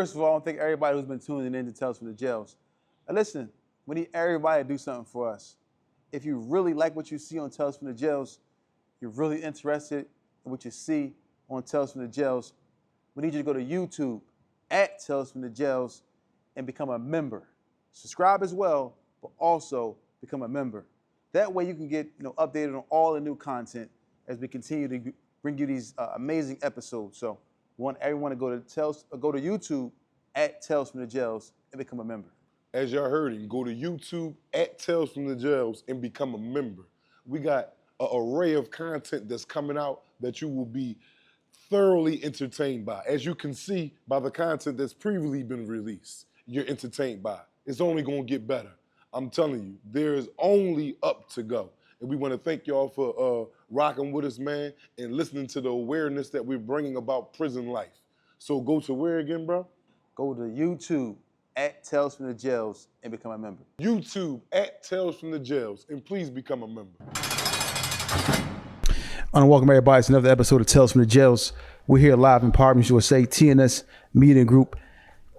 First of all, I want to thank everybody who's been tuning in to Tales from the Jails. And listen, we need everybody to do something for us. If you really like what you see on Tales from the Jails, you're really interested in what you see on Tales from the Jails, we need you to go to YouTube at Tales from the Jails and become a member. Subscribe as well, but also become a member. That way you can get updated on all the new content as we continue to bring you these amazing episodes. So we want everyone to go to YouTube at Tales from the Jails and become a member. As y'all heard him, go to YouTube at Tales from the Jails and become a member. We got an array of content that's coming out that you will be thoroughly entertained by. As you can see by the content that's previously been released, you're entertained by. It's only gonna get better. I'm telling you, there is only up to go. And we wanna thank y'all for rocking with us, man, and listening to the awareness that we're bringing about prison life. So go to where again, bro? Go to YouTube at Tales from the Jails and become a member. YouTube at Tales from the Jails, and please become a member. I want to welcome everybody to another episode of Tales from the Jails. We're here live in Providence, USA. TNS Media Group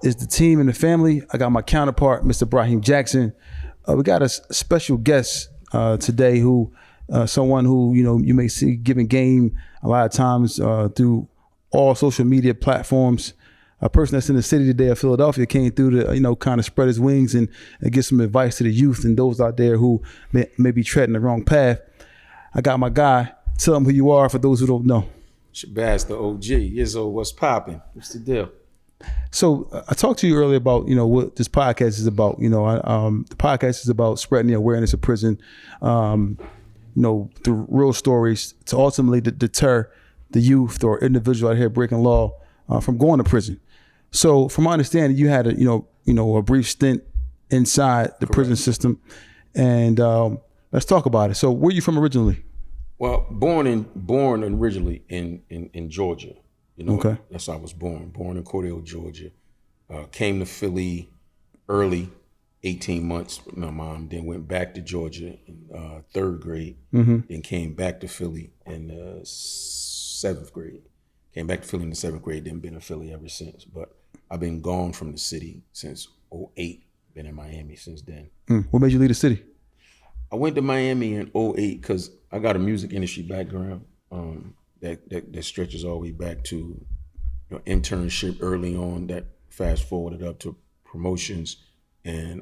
is the team and the family. I got my counterpart, Mr. Brahim Jackson. We got a special guest today who, someone who, you may see giving game a lot of times through all social media platforms. A person that's in the city today of Philadelphia came through to, kind of spread his wings and give some advice to the youth and those out there who may be treading the wrong path. I got my guy. Tell them who you are for those who don't know. SHABAZZ the OG. Izzo, what's popping? What's the deal? So I talked to you earlier about, what this podcast is about. The podcast is about spreading the awareness of prison, through real stories to ultimately deter the youth or individual out here breaking law from going to prison. So from my understanding, you had a brief stint inside the prison system, and let's talk about it. So where are you from originally? Well, born originally in Georgia. Okay. That's how I was born. Born in Cordell, Georgia. Came to Philly early, 18 months with my mom. Then went back to Georgia in third grade. Then came back to Philly in seventh grade. Came back to Philly in the seventh grade. Then been in Philly ever since. But I've been gone from the city since 2008. Been in Miami since then. What made you leave the city? I went to Miami in 2008 because I got a music industry background that stretches all the way back to internship early on that fast forwarded up to promotions and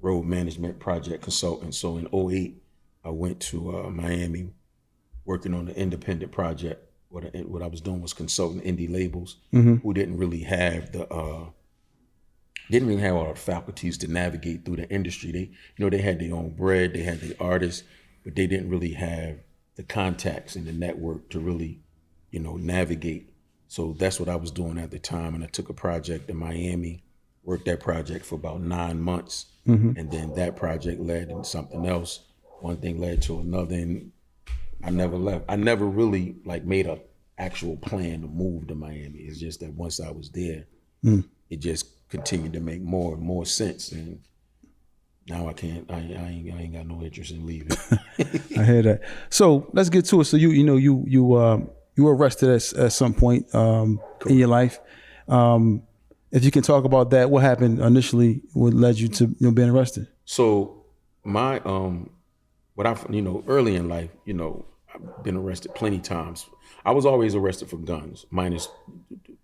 road management project consultant. So in 2008, I went to Miami working on an independent project. What I was doing was consulting indie labels who didn't really have all the faculties to navigate through the industry. They had their own bread, they had their artists, but they didn't really have the contacts and the network to really, navigate. So that's what I was doing at the time. And I took a project in Miami, worked that project for about 9 months. And then that project led into something else. One thing led to another, and I never left. I never really made a actual plan to move to Miami. It's just that once I was there, it just continued to make more and more sense. And now I ain't got no interest in leaving. I hear that. So let's get to it. So you were arrested at some point in your life. If you can talk about that, what happened initially? What led you to being arrested? So my early in life, I've been arrested plenty times. I was always arrested for guns, minus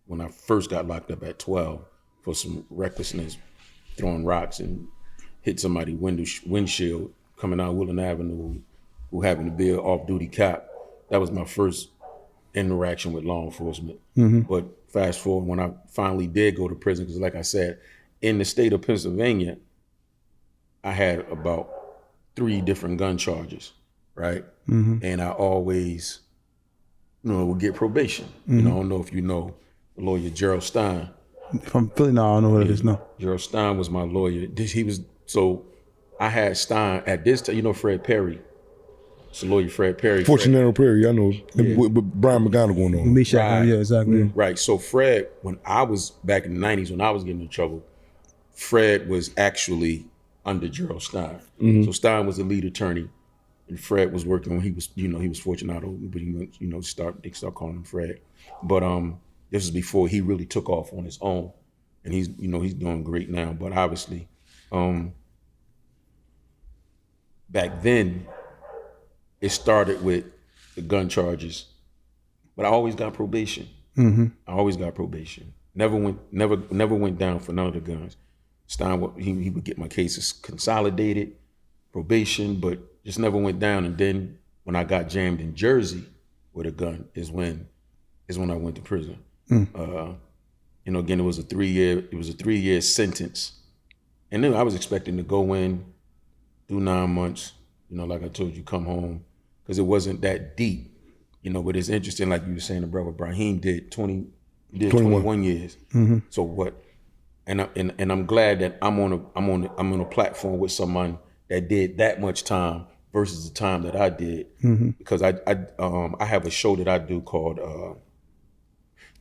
when I first got locked up at 12 for some recklessness, throwing rocks and hit somebody's windshield coming out Woodland Avenue who happened to be an off-duty cop. That was my first interaction with law enforcement. But fast forward, when I finally did go to prison, because like I said, in the state of Pennsylvania, I had about 3 different gun charges, right? And I always, would get probation. I don't know if you know the lawyer Gerald Stein. If I'm Philly, no, I don't know what it is. No. Gerald Stein was my lawyer. So I had Stein at this time. Fred Perry. It's the lawyer Fred Perry. Fortunato Perry, I know. Yeah. With Brian McGonigal on. Right. Yeah, exactly. Right. So Fred, when I was back in the 90s, when I was getting in trouble, Fred was actually under Gerald Stein. So Stein was the lead attorney, and Fred was working when he was Fortunato, but he went, they start calling him Fred. But This was before he really took off on his own, and he's doing great now. But obviously, back then, it started with the gun charges, but I always got probation. I always got probation. Never went down for none of the guns. Stein, he would get my cases consolidated, probation, but just never went down. And then when I got jammed in Jersey with a gun is when I went to prison. Again, it was a 3-year sentence. And then I was expecting to go in, do 9 months, like I told you, come home, because it wasn't that deep. But it's interesting, like you were saying, the brother Brahim did 21 years. So what? And I'm glad that I'm on a platform with someone that did that much time versus the time that I did, because I have a show that I do called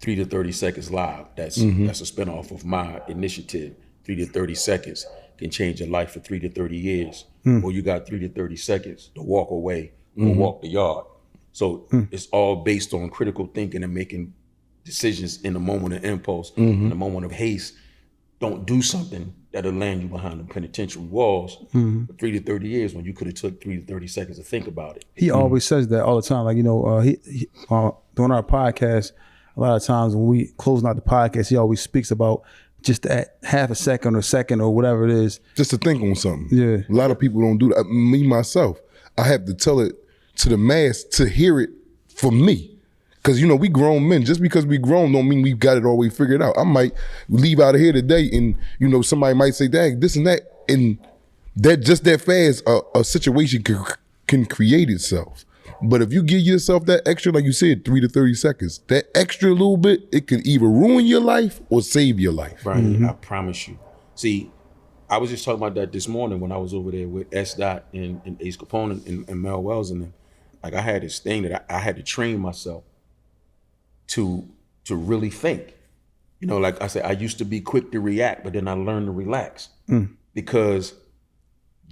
3 to 30 Seconds Live. That's a spinoff of my initiative. 3 to 30 seconds can change your life for 3 to 30 years. Or you got 3 to 30 seconds to walk away or walk the yard. So it's all based on critical thinking and making decisions in the moment of impulse, in the moment of haste. Don't do something that'll land you behind the penitentiary walls for 3 to 30 years when you could have took 3 to 30 seconds to think about it. He always says that all the time. Like, he during our podcast, a lot of times when we closing out the podcast, he always speaks about just that half a second or whatever it is. Just to think on something. Yeah. A lot of people don't do that. Me, myself, I have to tell it to the mass to hear it for me. Because, we grown men. Just because we grown don't mean we've got it all the way figured out. I might leave out of here today and, somebody might say, dang, this and that. And that just that fast, a situation can create itself. But if you give yourself that extra, like you said, 3 to 30 seconds, that extra little bit, it can either ruin your life or save your life. Right, I promise you. See, I was just talking about that this morning when I was over there with S. Dot and Ace Capone and Mel Wells and them. Like, I had this thing that I had to train myself to really think. Like I said, I used to be quick to react, but then I learned to relax. Because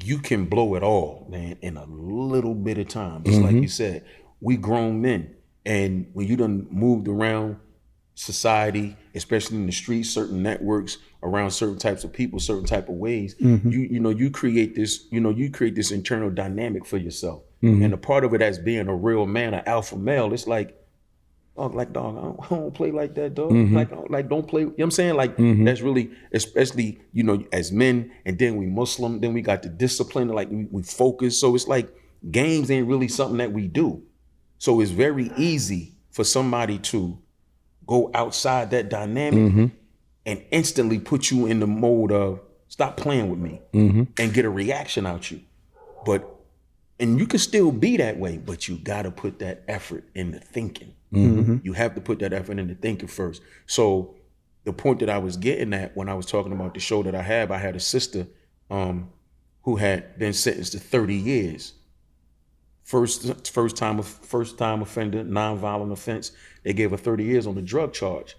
you can blow it all, man, in a little bit of time. Just like you said, we grown men. And when you done moved around society, especially in the streets, certain networks, around certain types of people, certain type of ways, you create this, internal dynamic for yourself. And a part of it as being a real man, an alpha male, it's like, dog, I don't play like that, dog. Like, don't play. You know what I'm saying? Like, that's really, especially, as men, and then we Muslim, then we got the discipline, like we focus. So it's like games ain't really something that we do. So it's very easy for somebody to go outside that dynamic and instantly put you in the mode of stop playing with me and get a reaction out you. And you can still be that way, but you gotta put that effort into thinking. You have to put that effort into thinking first. So the point that I was getting at when I was talking about the show that I had a sister who had been sentenced to 30 years. First time offender, nonviolent offense. They gave her 30 years on the drug charge.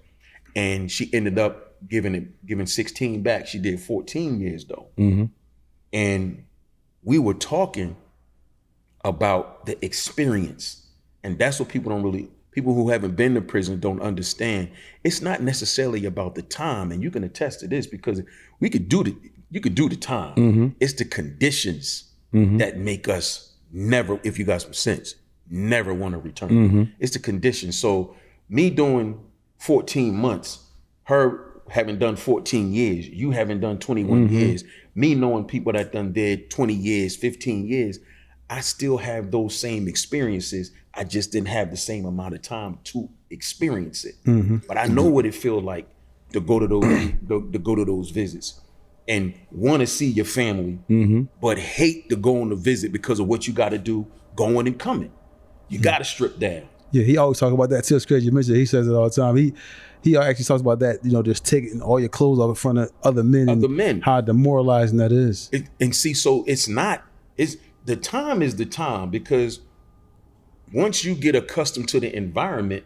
And she ended up giving 16 back. She did 14 years though. And we were talking about the experience. And that's what people who haven't been to prison don't understand. It's not necessarily about the time, and you can attest to this because you could do the time. It's the conditions that make us never, if you got some sense, never want to return. It's the conditions. So me doing 14 months, her having done 14 years, you having done 21 years, me knowing people that done did 20 years, 15 years, I still have those same experiences. I just didn't have the same amount of time to experience it. But I know what it feels like to go to those visits and want to see your family, but hate to go on the visit because of what you got to do going and coming. You got to strip down. Yeah, he always talk about that too. It's crazy you mentioned it. He says it all the time. He actually talks about that, just taking all your clothes off in front of other men. How demoralizing that is. So the time is the time, because once you get accustomed to the environment,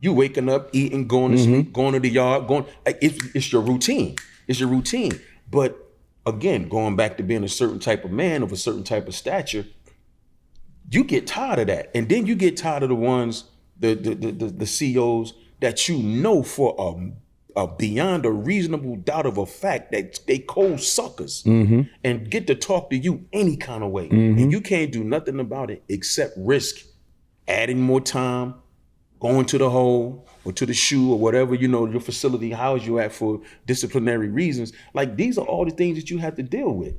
you waking up, eating, going to sleep, going to the yard, it's your routine. It's your routine. But again, going back to being a certain type of man of a certain type of stature, you get tired of that. And then you get tired of the ones, the CEOs, that you know for a beyond a reasonable doubt of a fact that they cold suckers and get to talk to you any kind of way. And you can't do nothing about it except risk adding more time, going to the hole or to the shoe or whatever, your facility house you at for disciplinary reasons. Like, these are all the things that you have to deal with.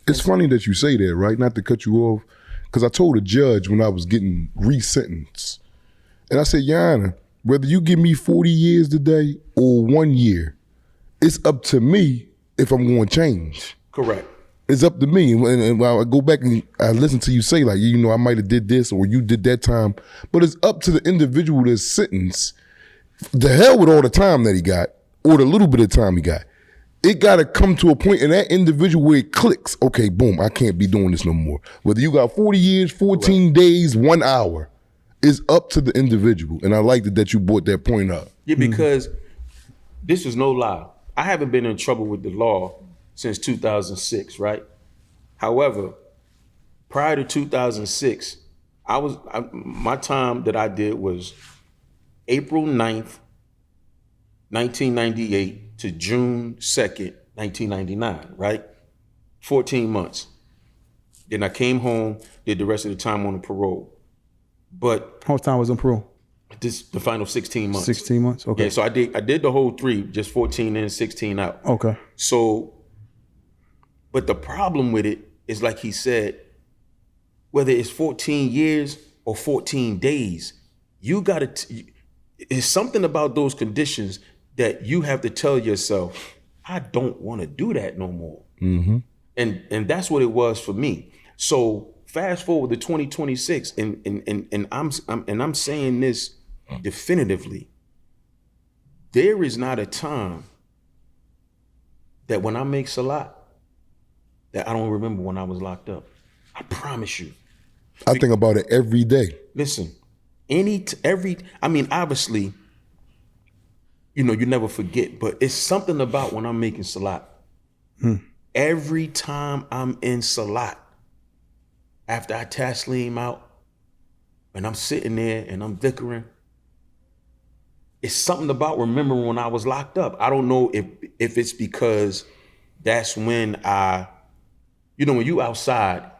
It's funny that you say that, right? Not to cut you off, because I told a judge when I was getting resentenced, and I said, Your Honor, whether you give me 40 years today or 1 year, it's up to me if I'm going to change. Correct. It's up to me. And when I go back and I listen to you say, like, I might have did this or you did that time, but it's up to the individual that's sentenced. The hell with all the time that he got or the little bit of time he got. It got to come to a point in that individual where it clicks. Okay, boom, I can't be doing this no more. Whether you got 40 years, 14 days, 1 hour, it's up to the individual. And I liked it that you brought that point up. Yeah, because this is no lie. I haven't been in trouble with the law since 2006, right? However, prior to 2006, my time that I did was April 9th, 1998 to June 2nd, 1999, right? 14 months. Then I came home, did the rest of the time on a parole. But How much time was on parole? the final 16 months. 16 months? Okay. Yeah, so I did the whole 3, just 14 in, 16 out. Okay. So, but the problem with it is, like he said, whether it's 14 years or 14 days, you gotta, it's something about those conditions that you have to tell yourself, I don't wanna do that no more. And that's what it was for me. So fast forward to 2026, and I'm saying this definitively. There is not a time that when I make salat that I don't remember when I was locked up. I promise you. I think about it every day. Listen, obviously, you never forget, but it's something about when I'm making salat. Every time I'm in salat, after I taslim out, and I'm sitting there and I'm dhikring, it's something about remembering when I was locked up. I don't know if it's because that's when when you outside,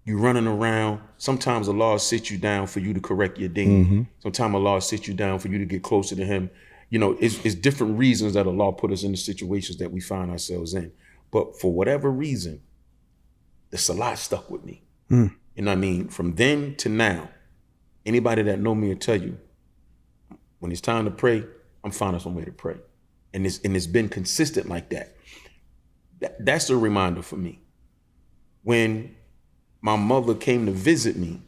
you running around, sometimes Allah sits you down for you to correct your deen. Sometimes Allah sits you down for you to get closer to him. It's different reasons that Allah put us in the situations that we find ourselves in. But for whatever reason, the salat stuck with me. You know what I mean? From then to now, anybody that know me will tell you, when it's time to pray, I'm finding some way to pray. And it's been consistent like that. That's a reminder for me. When my mother came to visit me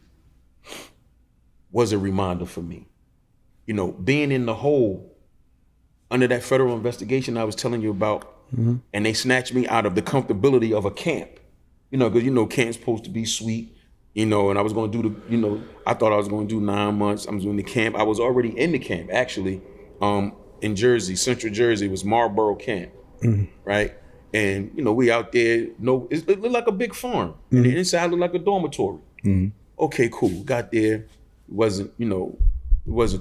was a reminder for me. Being in the hole under that federal investigation I was telling you about, and they snatched me out of the comfortability of a camp. Because camp's supposed to be sweet, and I was going to do I thought I was going to do 9 months. I was doing the camp. I was already in the camp, actually, in Jersey, Central Jersey. It was Marlboro Camp, right? And, we out there, it looked like a big farm. And the inside looked like a dormitory. Okay, cool. Got there. It wasn't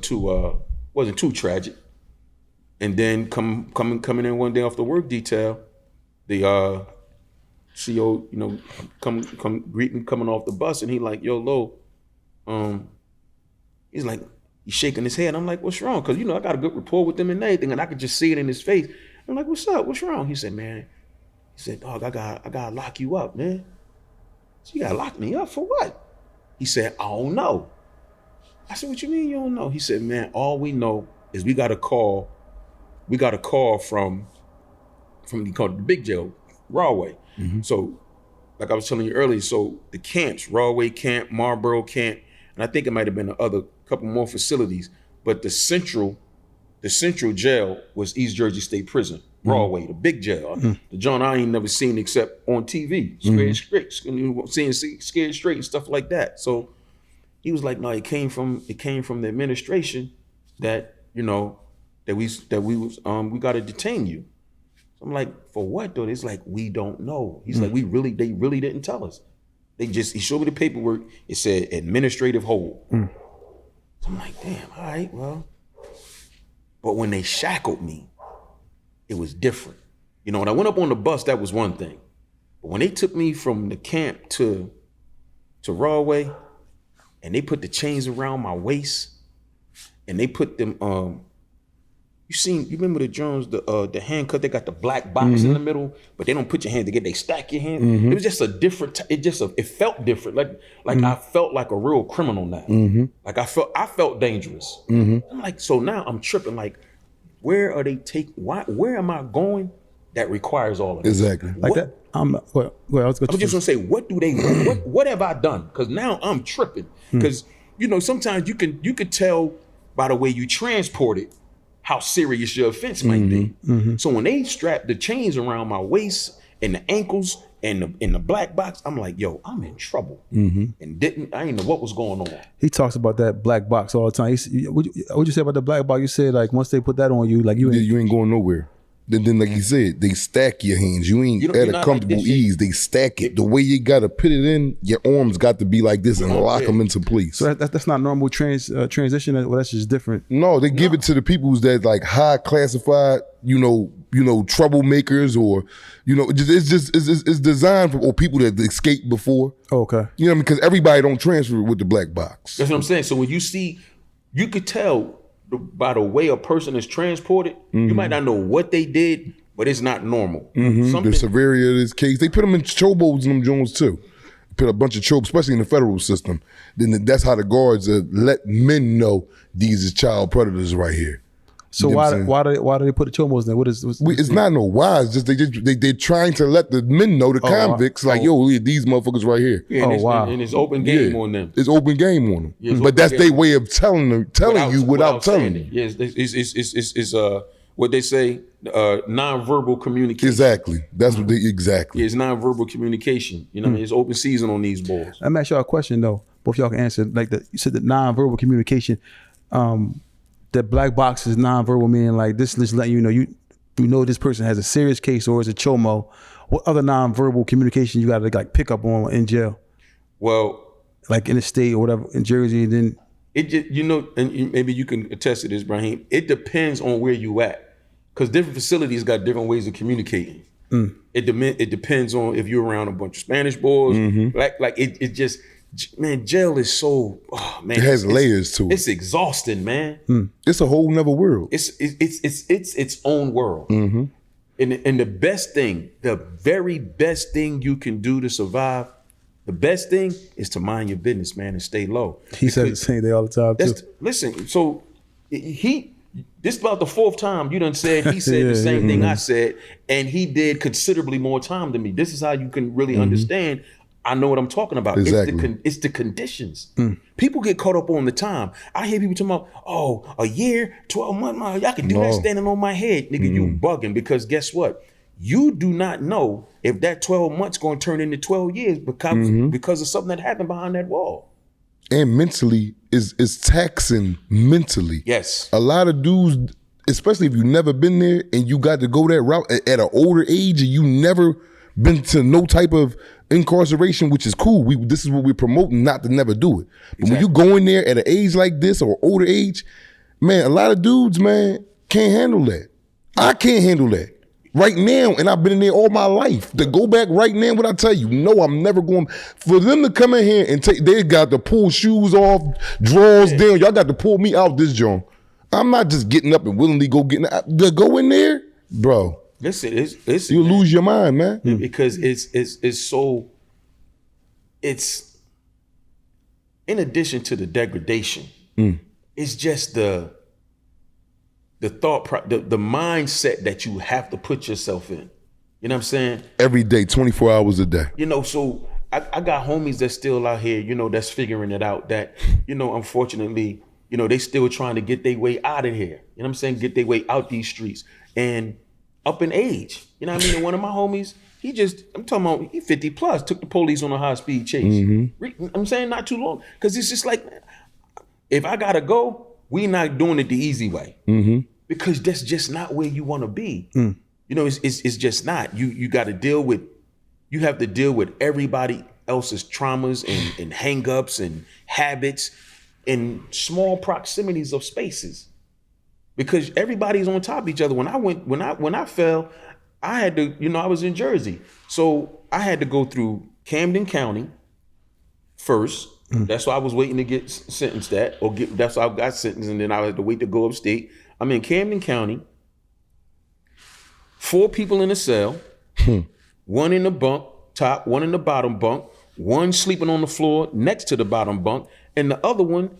too tragic. And then coming in one day off the work detail, the CO, come greet me coming off the bus, and he like, yo, Lo, he's like, he's shaking his head. I'm like, what's wrong? Because, I got a good rapport with him and everything, and I could just see it in his face. I'm like, what's up? What's wrong? He said, dog, I gotta lock you up, man. So you gotta lock me up for what? He said, I don't know. I said, what you mean you don't know? He said, man, all we know is we got a call from he called it the big jail, Rawway. So, like I was telling you earlier, so the camps, Rawway Camp, Marlboro Camp, and I think it might have been a couple more facilities, but the central jail was East Jersey State Prison, Rawway, the big jail. The John I ain't never seen except on TV, seeing Scared Straight and stuff like that. So he was like, no, it came from the administration that, that we got to detain you. So I'm like, for what though? It's like, we don't know. He's like, they really didn't tell us. He showed me the paperwork. It said administrative hold. So I'm like, damn, all right, well, But when they shackled me, it was different. You know, when I went up on the bus, that was one thing. But when they took me from the camp to Rawway, and they put the chains around my waist, and they put them, you remember the Jones, the handcuff, they got the black box in the middle, but they don't put your hand together, they stack your hand. It was just a different, it felt different. Like I felt like a real criminal now. Like I felt dangerous. I'm like, so now I'm tripping, like, where are they where am I going that requires all of this? Exactly. Like that. I was just gonna say, what have I done? Because now I'm tripping. Because you know, sometimes you could tell by the way you transport it how serious your offense might be. So when they strapped the chains around my waist and the ankles and the black box, I'm like, yo, I'm in trouble. And I didn't know what was going on. He talks about that black box all the time. What'd you say about the black box? You said like once they put that on you, like you ain't going nowhere. Then like you said, they stack your hands. You ain't at a comfortable ease. They stack it. The way you gotta put it in, your arms got to be like this and lock them into place. So that's not normal transition. Well, that's just different. No, they give it to the peoples that like high classified, you know, troublemakers, or it's designed for people that escaped before. Oh, okay. You know, because everybody don't transfer with the black box. That's what I'm saying. So when you could tell by the way a person is transported, you might not know what they did, but it's not normal. The severity of this case, they put them in chokeholds in them Jones too. Put a bunch of chokes, especially in the federal system. Then that's how the guards let men know these is child predators right here. So why do they put the chomos there? It's not no why. It's just they're trying to let the men know, the convicts, yo, these motherfuckers right here. Yeah, and it's open game on them. It's open game on them. Yeah, but that's their way of telling you without telling you. Yes, it's what they say, nonverbal communication. Exactly. That's what exactly. Yeah, it's nonverbal communication. You know what I mean? It's open season on these boys. Let me ask y'all a question though. Both y'all can answer. Like you said, the nonverbal communication. The black box is nonverbal, meaning like this is letting you know this person has a serious case or is a chomo. What other nonverbal communication you got to like pick up on in jail? Well, like in the state or whatever, in Jersey, then it just, and maybe you can attest to this, Brahim. It depends on where you at, because different facilities got different ways of communicating. It depends on if you're around a bunch of Spanish boys. It just. Man, jail is so, man. It has layers to it. It's exhausting, man. It's a whole nother world. It's its own world. And the best thing, the very best thing you can do to survive, the best thing is to mind your business, man, and stay low. He said the same thing all the time too. Listen, so this is about the fourth time he said the same thing I said, and he did considerably more time than me. This is how you can really understand. I know what I'm talking about. Exactly. It's the conditions. People get caught up on the time. I hear people talking about, a year, 12 months, y'all can do that standing on my head. Nigga, you bugging, because guess what? You do not know if that 12 months going to turn into 12 years because of something that happened behind that wall. And mentally, is taxing mentally. Yes. A lot of dudes, especially if you've never been there and you got to go that route at an older age and you never been to no type of incarceration, which is cool. This is what we're promoting, not to never do it. But when you go in there at an age like this or older age, man, a lot of dudes, man, can't handle that. I can't handle that right now, and I've been in there all my life. To go back right now, what I tell you, no, I'm never going. For them to come in here and they got to pull shoes off, drawers down. Y'all got to pull me out this joint. I'm not just getting up and willingly go in there, bro. Listen, you'll lose your mind, man. Because it's in addition to the degradation, it's just the thought, the mindset that you have to put yourself in. You know what I'm saying? Every day, 24 hours a day. So I got homies that's still out here, that's figuring it out, that, unfortunately, they still trying to get their way out of here. You know what I'm saying? Get their way out these streets. And up in age. You know what I mean? And one of my homies, I'm talking about, he 50 plus, took the police on a high speed chase. I'm saying not too long. Because it's just like, if I gotta go, we not doing it the easy way. Because that's just not where you wanna be. It's just not. You have to deal with everybody else's traumas and hang-ups and habits in small proximities of spaces. because everybody's on top of each other. When I fell, I had to, I was in Jersey, so I had to go through Camden County first. That's why I was waiting to get sentenced at, that's why I got sentenced, and then I had to wait to go upstate. I'm in Camden County. 4 people in a cell, 1 in the bunk top, 1 in the bottom bunk, 1 sleeping on the floor next to the bottom bunk, and the other one,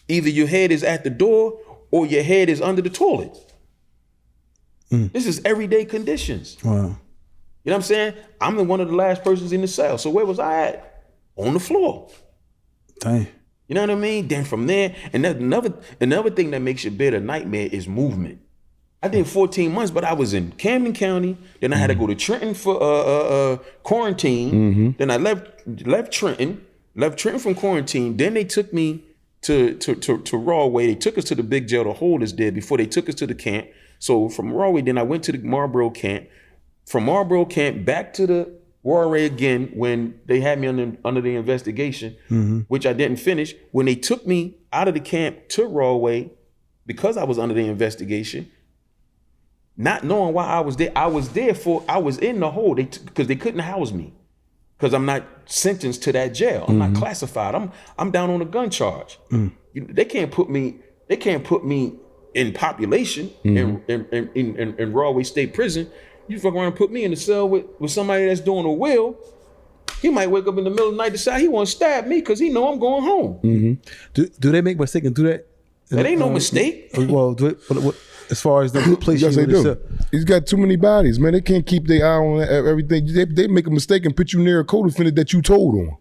either your head is at the door or your head is under the toilet. This is everyday conditions. Wow. You know what I'm saying? I'm one of the last persons in the cell. So where was I at? On the floor. Dang. You know what I mean? Then from there, and another thing that makes your bed a nightmare is movement. I did 14 months, but I was in Camden County. Then I had to go to Trenton for quarantine. Then I left Trenton from quarantine. Then they took me to Rawway. They took us to the big jail to hold us there before they took us to the camp. So from Rawway, then I went to the Marlboro camp. From Marlboro camp back to the Rawway again when they had me under the investigation, which I didn't finish. When they took me out of the camp to Rawway, because I was under the investigation, not knowing why I was there, I was in the hole because they couldn't house me because I'm not sentenced to that jail. I'm not classified. I'm down on a gun charge. They can't put me in population in Rawway State Prison. You fuck around and put me in the cell with somebody that's doing a will. He might wake up in the middle of the night, decide he want to stab me because he know I'm going home. Do they make mistake and do that? That ain't no mistake. Well, as far as the place Yes, you they in the do. cell. He's got too many bodies, man. They can't keep their eye on everything. They make a mistake and put you near a co-defendant that you told on.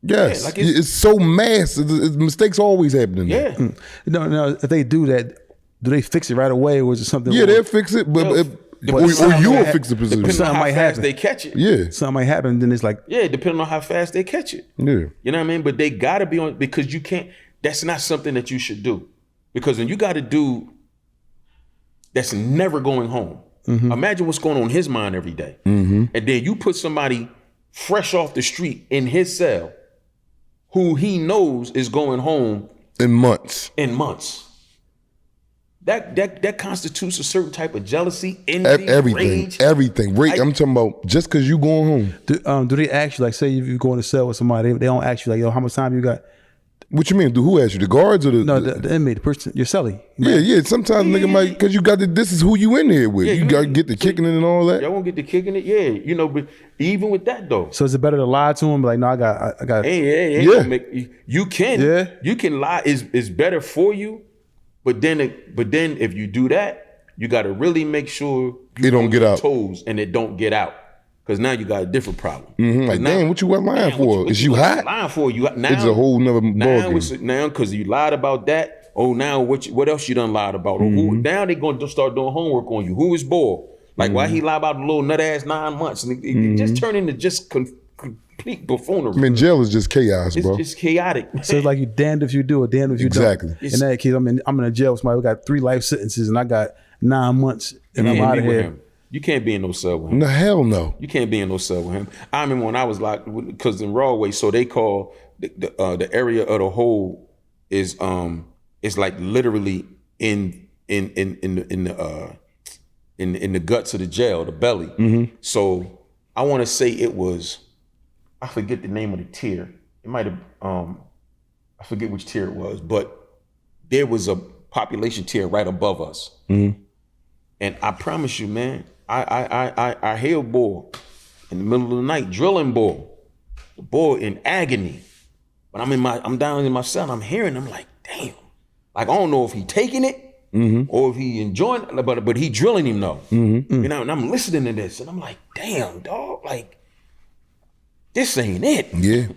Yes, Yeah, like it's so massive. Mistakes always happening there. Yeah. No, if they do that, do they fix it right away or is it something? Yeah, they'll fix it, but or you'll fix the position. Depending on Something how might fast happen. they catch it. Yeah, something might happen, then it's like, Yeah, depending on how fast they catch it. yeah. You know what I mean? But they gotta be on, because you can't, that's not something that you should do. Because when you got a dude that's never going home, imagine what's going on in his mind every day. And then you put somebody fresh off the street in his cell who he knows is going home In months. That constitutes a certain type of jealousy, envy, rage. Everything. I'm talking about just because you going home. do they ask you, like, say if you go in a cell with somebody, they don't ask you, like, yo, how much time you got? What you mean? Who asked you? The guards or the? No, the inmate, the person, your cellie. Yeah. Sometimes nigga might, because you got this is who you in here with. Yeah, you got to get the kicking it and all that. Y'all won't get to kicking it, yeah. But even with that though, So is it better to lie to him? Like, no, I got. hey, Yeah. You can lie. Is better for you, but then if you do that, you got to really make sure you It don't get out. toes and it don't get out, because now you got a different problem. Like, now- damn, what you lying for? what Is you hot? lying for? You now It's a whole nother ballgame. now because you lied about that. Oh, now what else you done lied about? Or now they gonna start doing homework on you. Who is Bull? Like, why he lie about a little nut ass 9 months? And it just turned into just complete buffoonery. Man, jail is just chaos, bro. It's chaotic. So it's like you damned if you do or damned if you Exactly. don't. In that case, I'm in a jail with somebody who got 3 life sentences and I got 9 months and I'm out of here. You can't be in no cell with him. No, hell no. You can't be in no cell with him. I remember when I was locked, because in Rawway, so they call the area of the hole is like literally in the guts of the jail, the belly. So I want to say it was, I forget the name of the tier. It might have I forget which tier it was, but there was a population tier right above us. And I promise you, man, I hear a boy in the middle of the night drilling boy, the boy in agony. But I'm down in my cell and I'm hearing him like, damn. Like, I don't know if he taking it or if he enjoying it, but he drilling him though. You know, and I'm listening to this and I'm like, damn, dog, like, this ain't it. Yeah.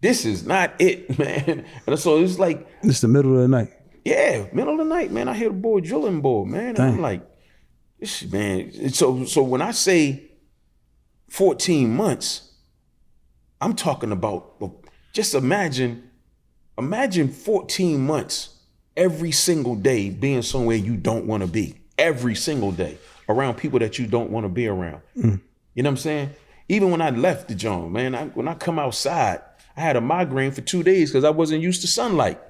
This is not it, man. And so it's like, It's the middle of the night. yeah, middle of the night, man. I hear the boy drilling boy, man. And I'm like, this man. So when I say 14 months, I'm talking about, just imagine 14 months every single day being somewhere you don't want to be. Every single day around people that you don't want to be around. You know what I'm saying? Even when I left the joint, man, when I come outside, I had a migraine for 2 days because I wasn't used to sunlight.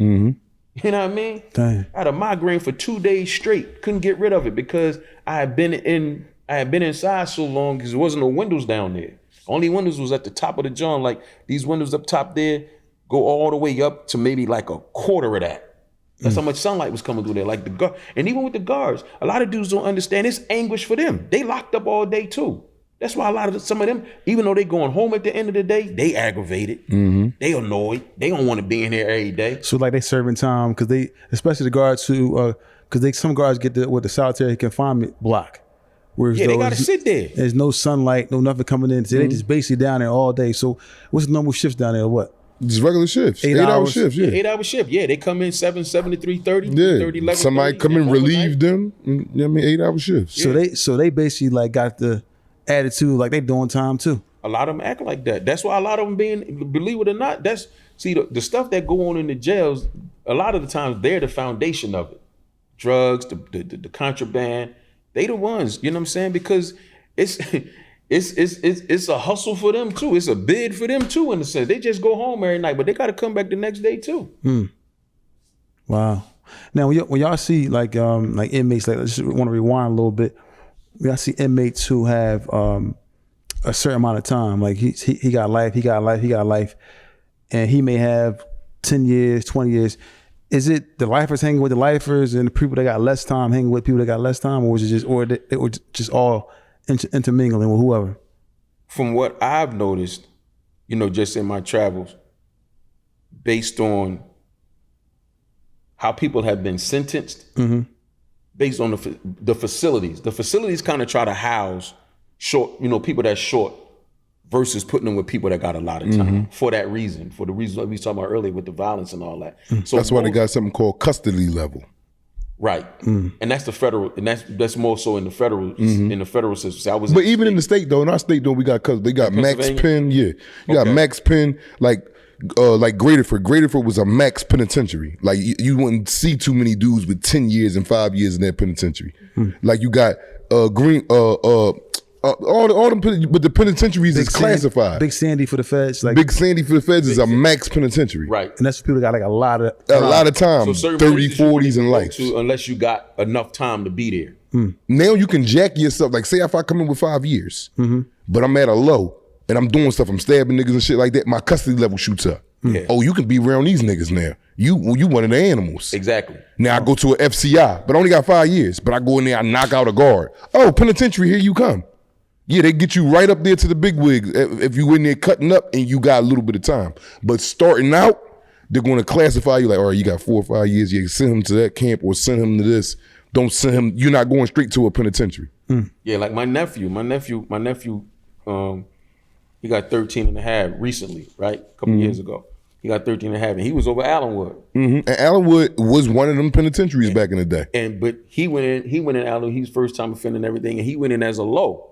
You know what I mean? Dang. I had a migraine for 2 days straight. Couldn't get rid of it because I had been inside so long because there wasn't no windows down there. Only windows was at the top of the joint. Like these windows up top there go all the way up to maybe like a quarter of that. That's how much sunlight was coming through there. Like the guard, and even with the guards, a lot of dudes don't understand. It's anguish for them. They locked up all day too. That's why some of them, even though they going home at the end of the day, they aggravated. They annoyed. They don't want to be in here every day. So like they serving time because they, especially the guards who, because some guards get with the solitary confinement block. Whereas Yeah, they got to sit there. There's no sunlight, no nothing coming in. So they just basically down there all day. So what's the normal shifts down there? What? Just regular shifts. 8-hour shifts, yeah. 8-hour shift. Yeah, they come in 7 to 3:30. Yeah. 11:30. Somebody come in, relieve them. You know what I mean? 8-hour shifts. So they basically like got the attitude like they doing time too. A lot of them act like that. That's why a lot of them believe it or not, the stuff that go on in the jails, a lot of the times they're the foundation of it. Drugs, the contraband, they the ones, you know what I'm saying? Because it's a hustle for them too. It's a bid for them too in a sense. They just go home every night, but they got to come back the next day too. Wow. Now when y'all see like inmates, like I just want to rewind a little bit. Y'all see inmates who have a certain amount of time. Like he got life, and he may have 10 years, 20 years. Is it the lifers hanging with the lifers and the people that got less time hanging with people that got less time, or was it just all intermingling with whoever? From what I've noticed, just in my travels, based on how people have been sentenced, based on the facilities. The facilities kind of try to house people that's short versus putting them with people that got a lot of time for that reason, for the reasons we was talking about earlier with the violence and all that. So that's why they got something called custody level. Right. And that's the federal, and that's more so in the federal in the federal system. But even in the state though, in our state though, we got max pen. Yeah, you got max pen. Like Graterford. Graterford was a max penitentiary. Like you wouldn't see too many dudes with 10 years and 5 years in that penitentiary. Like you got all them, but the penitentiaries is classified. Big Sandy for the feds. Like Big Sandy for the feds is a max penitentiary. Right. And that's for people that got like a lot of time, so 30, 40s in life. Unless you got enough time to be there. Now you can jack yourself. Like say if I come in with 5 years, but I'm at a low and I'm doing stuff, I'm stabbing niggas and shit like that, my custody level shoots up. Yeah. Oh, you can be around these niggas now. You one of the animals. Exactly. Now I go to an FCI, but I only got 5 years. But I go in there, I knock out a guard. Oh, penitentiary, here you come. Yeah, they get you right up there to the big wigs if you in there cutting up and you got a little bit of time. But starting out, they're going to classify you like, all right, you got 4 or 5 years. You send him to that camp or send him to this. Don't send him. You're not going straight to a penitentiary. Yeah, like my nephew, he got 13 and a half recently, right? A couple years ago. He got 13 and a half, and he was over Allenwood. And Allenwood was one of them penitentiaries back in the day. But he went in Allenwood, he was first time offending and everything, and he went in as a low.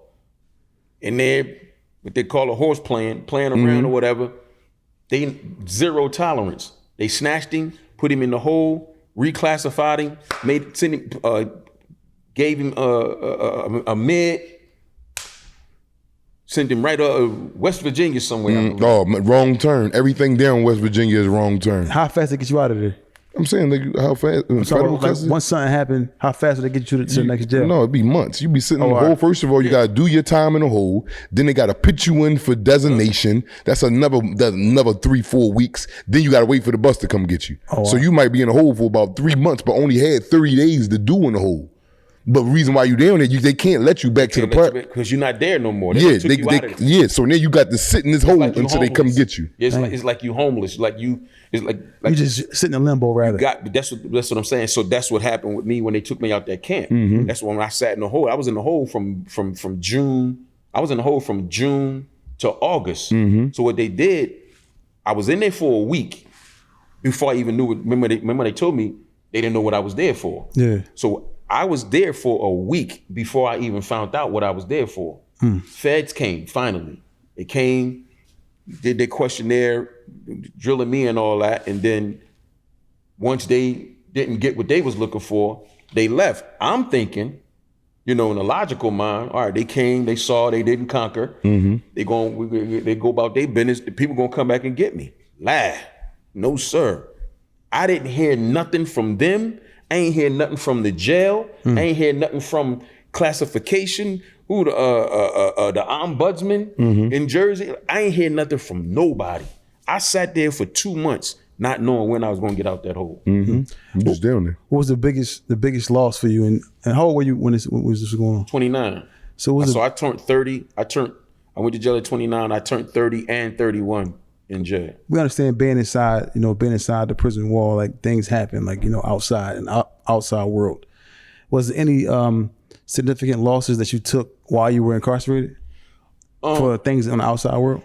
And then what they call a horse playing around or whatever, they zero tolerance. They snatched him, put him in the hole, reclassified him, gave him a med, sent him right up West Virginia somewhere. Wrong turn. Everything down West Virginia is wrong turn. How fast they get you out of there? I'm saying like how fast. Once something happened, how fast would they get you to the next jail? No, it'd be months. You be sitting in the hole. First of all, you gotta do your time in the hole. Then they gotta put you in for designation. That's another 3-4 weeks. Then you gotta wait for the bus to come get you. So you might be in the hole for about 3 months, but only had 30 days to do in the hole. But the reason why you down there, they can't let you back to the park because you're not there no more. So now you got to sit in this hole until they come get you. Yeah, it's like you homeless. It's like you just sitting in limbo, rather. That's what I'm saying. So that's what happened with me when they took me out that camp. That's when I sat in the hole. I was in the hole from June. I was in the hole from June to August. So what they did, I was in there for a week before I even knew it. Remember they told me they didn't know what I was there for. Yeah. So I was there for a week before I even found out what I was there for. Feds came, finally. They came, did their questionnaire, drilling me and all that, and then once they didn't get what they was looking for, they left. I'm thinking, in a logical mind, all right, they came, they saw, they didn't conquer. They go about their business, the people gonna come back and get me. No, sir. I didn't hear nothing from them. I ain't hear nothing from the jail. I ain't hear nothing from classification. Who the ombudsman in Jersey? I ain't hear nothing from nobody. I sat there for 2 months not knowing when I was gonna get out that hole. You just down there. What was the biggest loss for you? And how old were you when was this going on? 29. So I turned 30. I went to jail at 29. I turned 30 and 31 in jail. We understand being inside the prison wall, like things happen, like, outside and outside world. Was there any significant losses that you took while you were incarcerated for things in the outside world?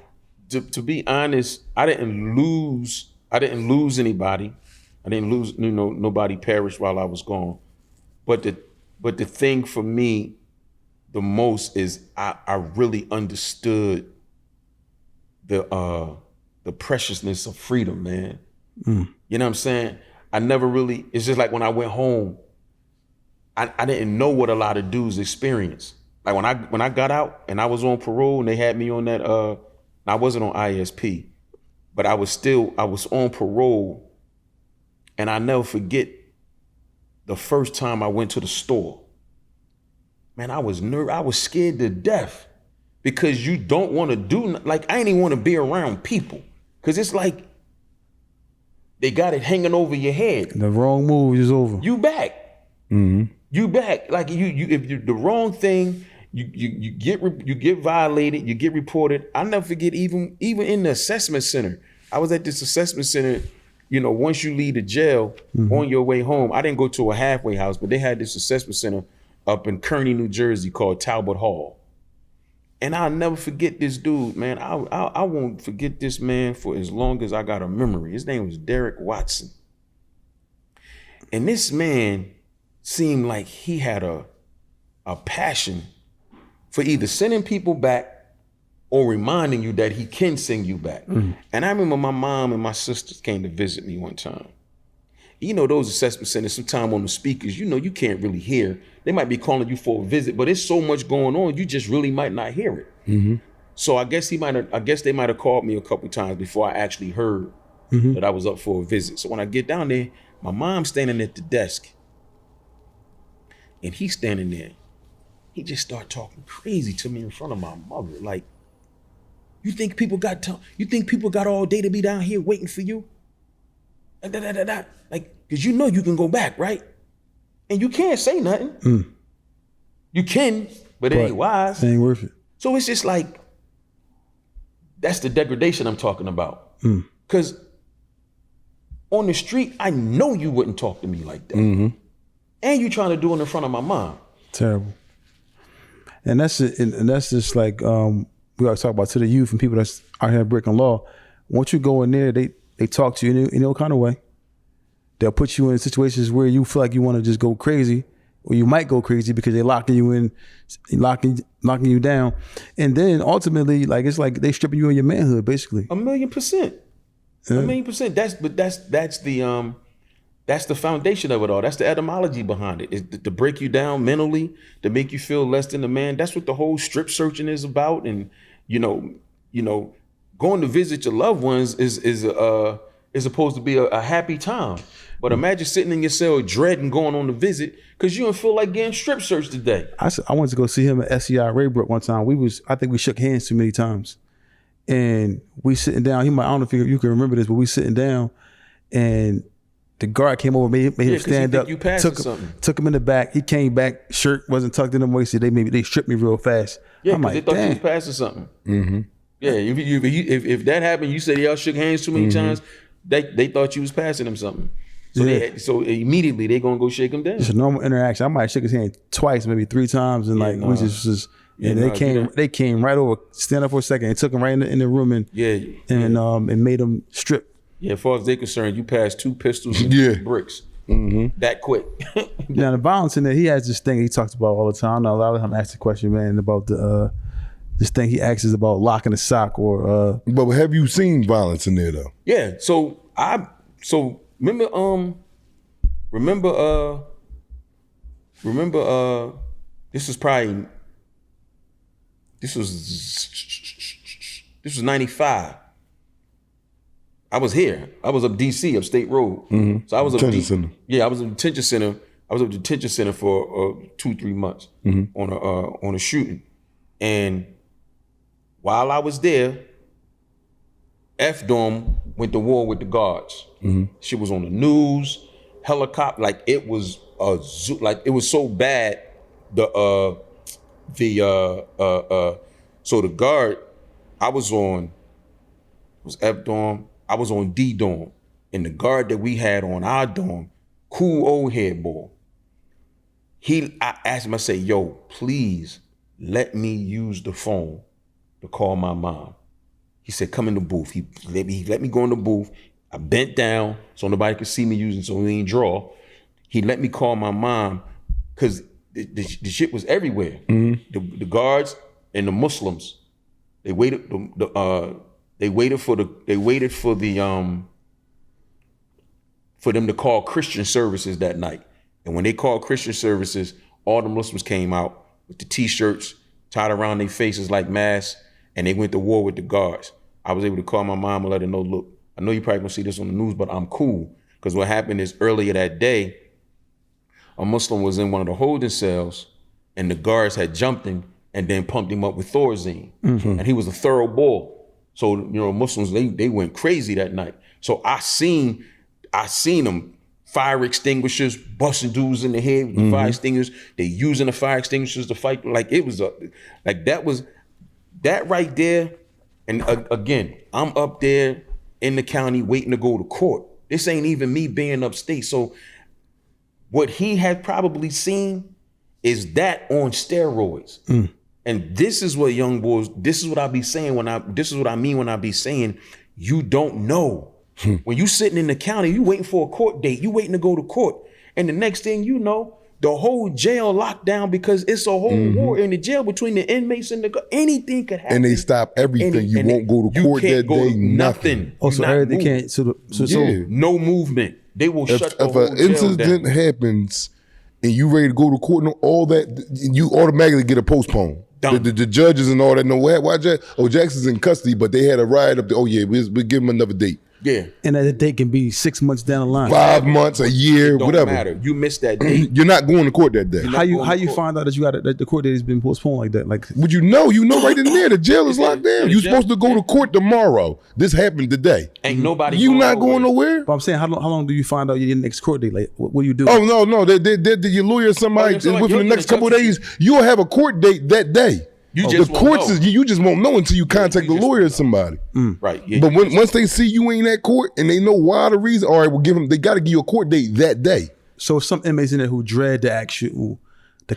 To be honest, I didn't lose anybody. I didn't lose, nobody perished while I was gone. But the thing for me the most is I really understood the preciousness of freedom, man. You know what I'm saying? I never really, it's just like when I went home, I didn't know what a lot of dudes experience. Like when I got out and I was on parole and they had me on that, I wasn't on ISP, but I was on parole, and I never forget the first time I went to the store. Man, I was scared to death because you don't want to do, like, I ain't even want to be around people because it's like they got it hanging over your head. The wrong move is over. You back. You back. Like if you the wrong thing, you get violated, you get reported. I'll never forget, even in the assessment center. I was at this assessment center, once you leave the jail on your way home. I didn't go to a halfway house, but they had this assessment center up in Kearney, New Jersey called Talbot Hall. And I'll never forget this dude, man. I won't forget this man for as long as I got a memory. His name was Derek Watson. And this man seemed like he had a passion for either sending people back or reminding you that he can send you back. And I remember my mom and my sisters came to visit me one time. Those assessment centers, sometimes on the speakers, you can't really hear. They might be calling you for a visit, but there's so much going on, you just really might not hear it. So I guess they might have called me a couple times before I actually heard that I was up for a visit. So when I get down there, my mom's standing at the desk, and he's standing there. He just started talking crazy to me in front of my mother. Like, you think people got all day to be down here waiting for you? Like, because you can go back, right? And you can't say nothing. You can, but it ain't wise. It ain't worth it. So it's just like, that's the degradation I'm talking about. Because on the street, I know you wouldn't talk to me like that. And you trying to do it in front of my mom. Terrible. And that's it. And that's just like, we always talk about to the youth and people that's out here breaking law. Once you go in there, they talk to you in no kind of way. They'll put you in situations where you feel like you want to just go crazy, or you might go crazy because they're locking you in, locking you down. And then ultimately, like, it's like they stripping you of your manhood, basically. 1,000,000%. Yeah. 1,000,000%. That's the foundation of it all. That's the etymology behind it. It's to break you down mentally, to make you feel less than a man. That's what the whole strip searching is about. And going to visit your loved ones is supposed to be a happy time. But imagine sitting in your cell dreading going on the visit because you don't feel like getting strip searched today. I went to go see him at SCI Raybrook one time. I think we shook hands too many times. And we sitting down, I don't know if you can remember this, but we sitting down and the guard came over, made him stand up, took him in the back. He came back, shirt wasn't tucked in the waist. They stripped me real fast. Yeah, I'm like, they thought you was damn. passing something. Yeah, if that happened, you said y'all shook hands too many times, they thought you was passing them something. So so immediately they gonna go shake him down. It's a normal interaction. I might have shook his hand twice, maybe 3 times, and we just they came right over, stand up for a second, and took him right in the room and made him strip. Yeah, as far as they're concerned, you passed 2 pistols and bricks. That quick. Now the violence in there, he has this thing he talks about all the time. Now, a lot of him asks the question, man, about this thing he asks is about locking a sock or. But have you seen violence in there though? Yeah. So remember this was 95. I was here. I was up DC, up State Road. So I was up Detention center. Yeah, I was in detention center. I was at the detention center for 2-3 months on a shooting. And while I was there, F-Dorm went to war with the guards. She was on the news, helicopter, like it was a zoo, like it was so bad. So the guard, I was on, it was F-Dorm, I was on D-Dorm. And the guard that we had on our dorm, cool old head boy, I asked him, I said, yo, please let me use the phone to call my mom. He said, come in the booth. He let me go in the booth. I bent down so nobody could see me using, so we didn't draw. He let me call my mom because the shit was everywhere. The guards and the Muslims, they waited for them to call Christian services that night. And when they called Christian services, all the Muslims came out with the t-shirts tied around their faces like masks, and they went to war with the guards. I was able to call my mom and let her know, look, I know you probably gonna see this on the news, but I'm cool. Because what happened is earlier that day, a Muslim was in one of the holding cells and the guards had jumped him and then pumped him up with Thorazine. And he was a thorough bull. So, Muslims, they went crazy that night. So I seen them, fire extinguishers, busting dudes in the head with the fire extinguishers. They using the fire extinguishers to fight. Like it was that right there. And again, I'm up there in the county waiting to go to court. This ain't even me being upstate. So what he had probably seen is that on steroids. And this is what young boys, this is what I mean when I be saying, you don't know. When you sitting in the county, you waiting for a court date, you waiting to go to court. And the next thing you know, the whole jail locked down because it's a whole war in the jail between the inmates and anything could happen. And they stop everything. You won't go to court that day, nothing. Oh, so everything can't, so no movement. They will shut the if whole an jail incident down. happens and you ready to go to court and all that, you automatically get a postpone. The judges and all that know why Jackson's in custody, but they had a riot up there. Oh yeah, we'll give him another date. Yeah. And that date can be 6 months down the line. 5 months, a year, Don't whatever. matter. You missed that date. You're not going to court that day. How you find out that that the court date has been postponed like that? Like, Would you know right in there, the jail is locked down. You're supposed to go to court tomorrow. This happened today. Ain't nobody. You not going nowhere. but I'm saying, how long do you find out your next court date? Like, what do you do? Oh no, your lawyer, somebody within the next couple of days, you'll have a court date that day. You just the won't courts know. you just won't know until you contact the lawyer or somebody. Right. Yeah, But once they see you ain't at court and they know why the reason, all right, we'll give them. They got to give you a court date that day. So some inmates in there who dread the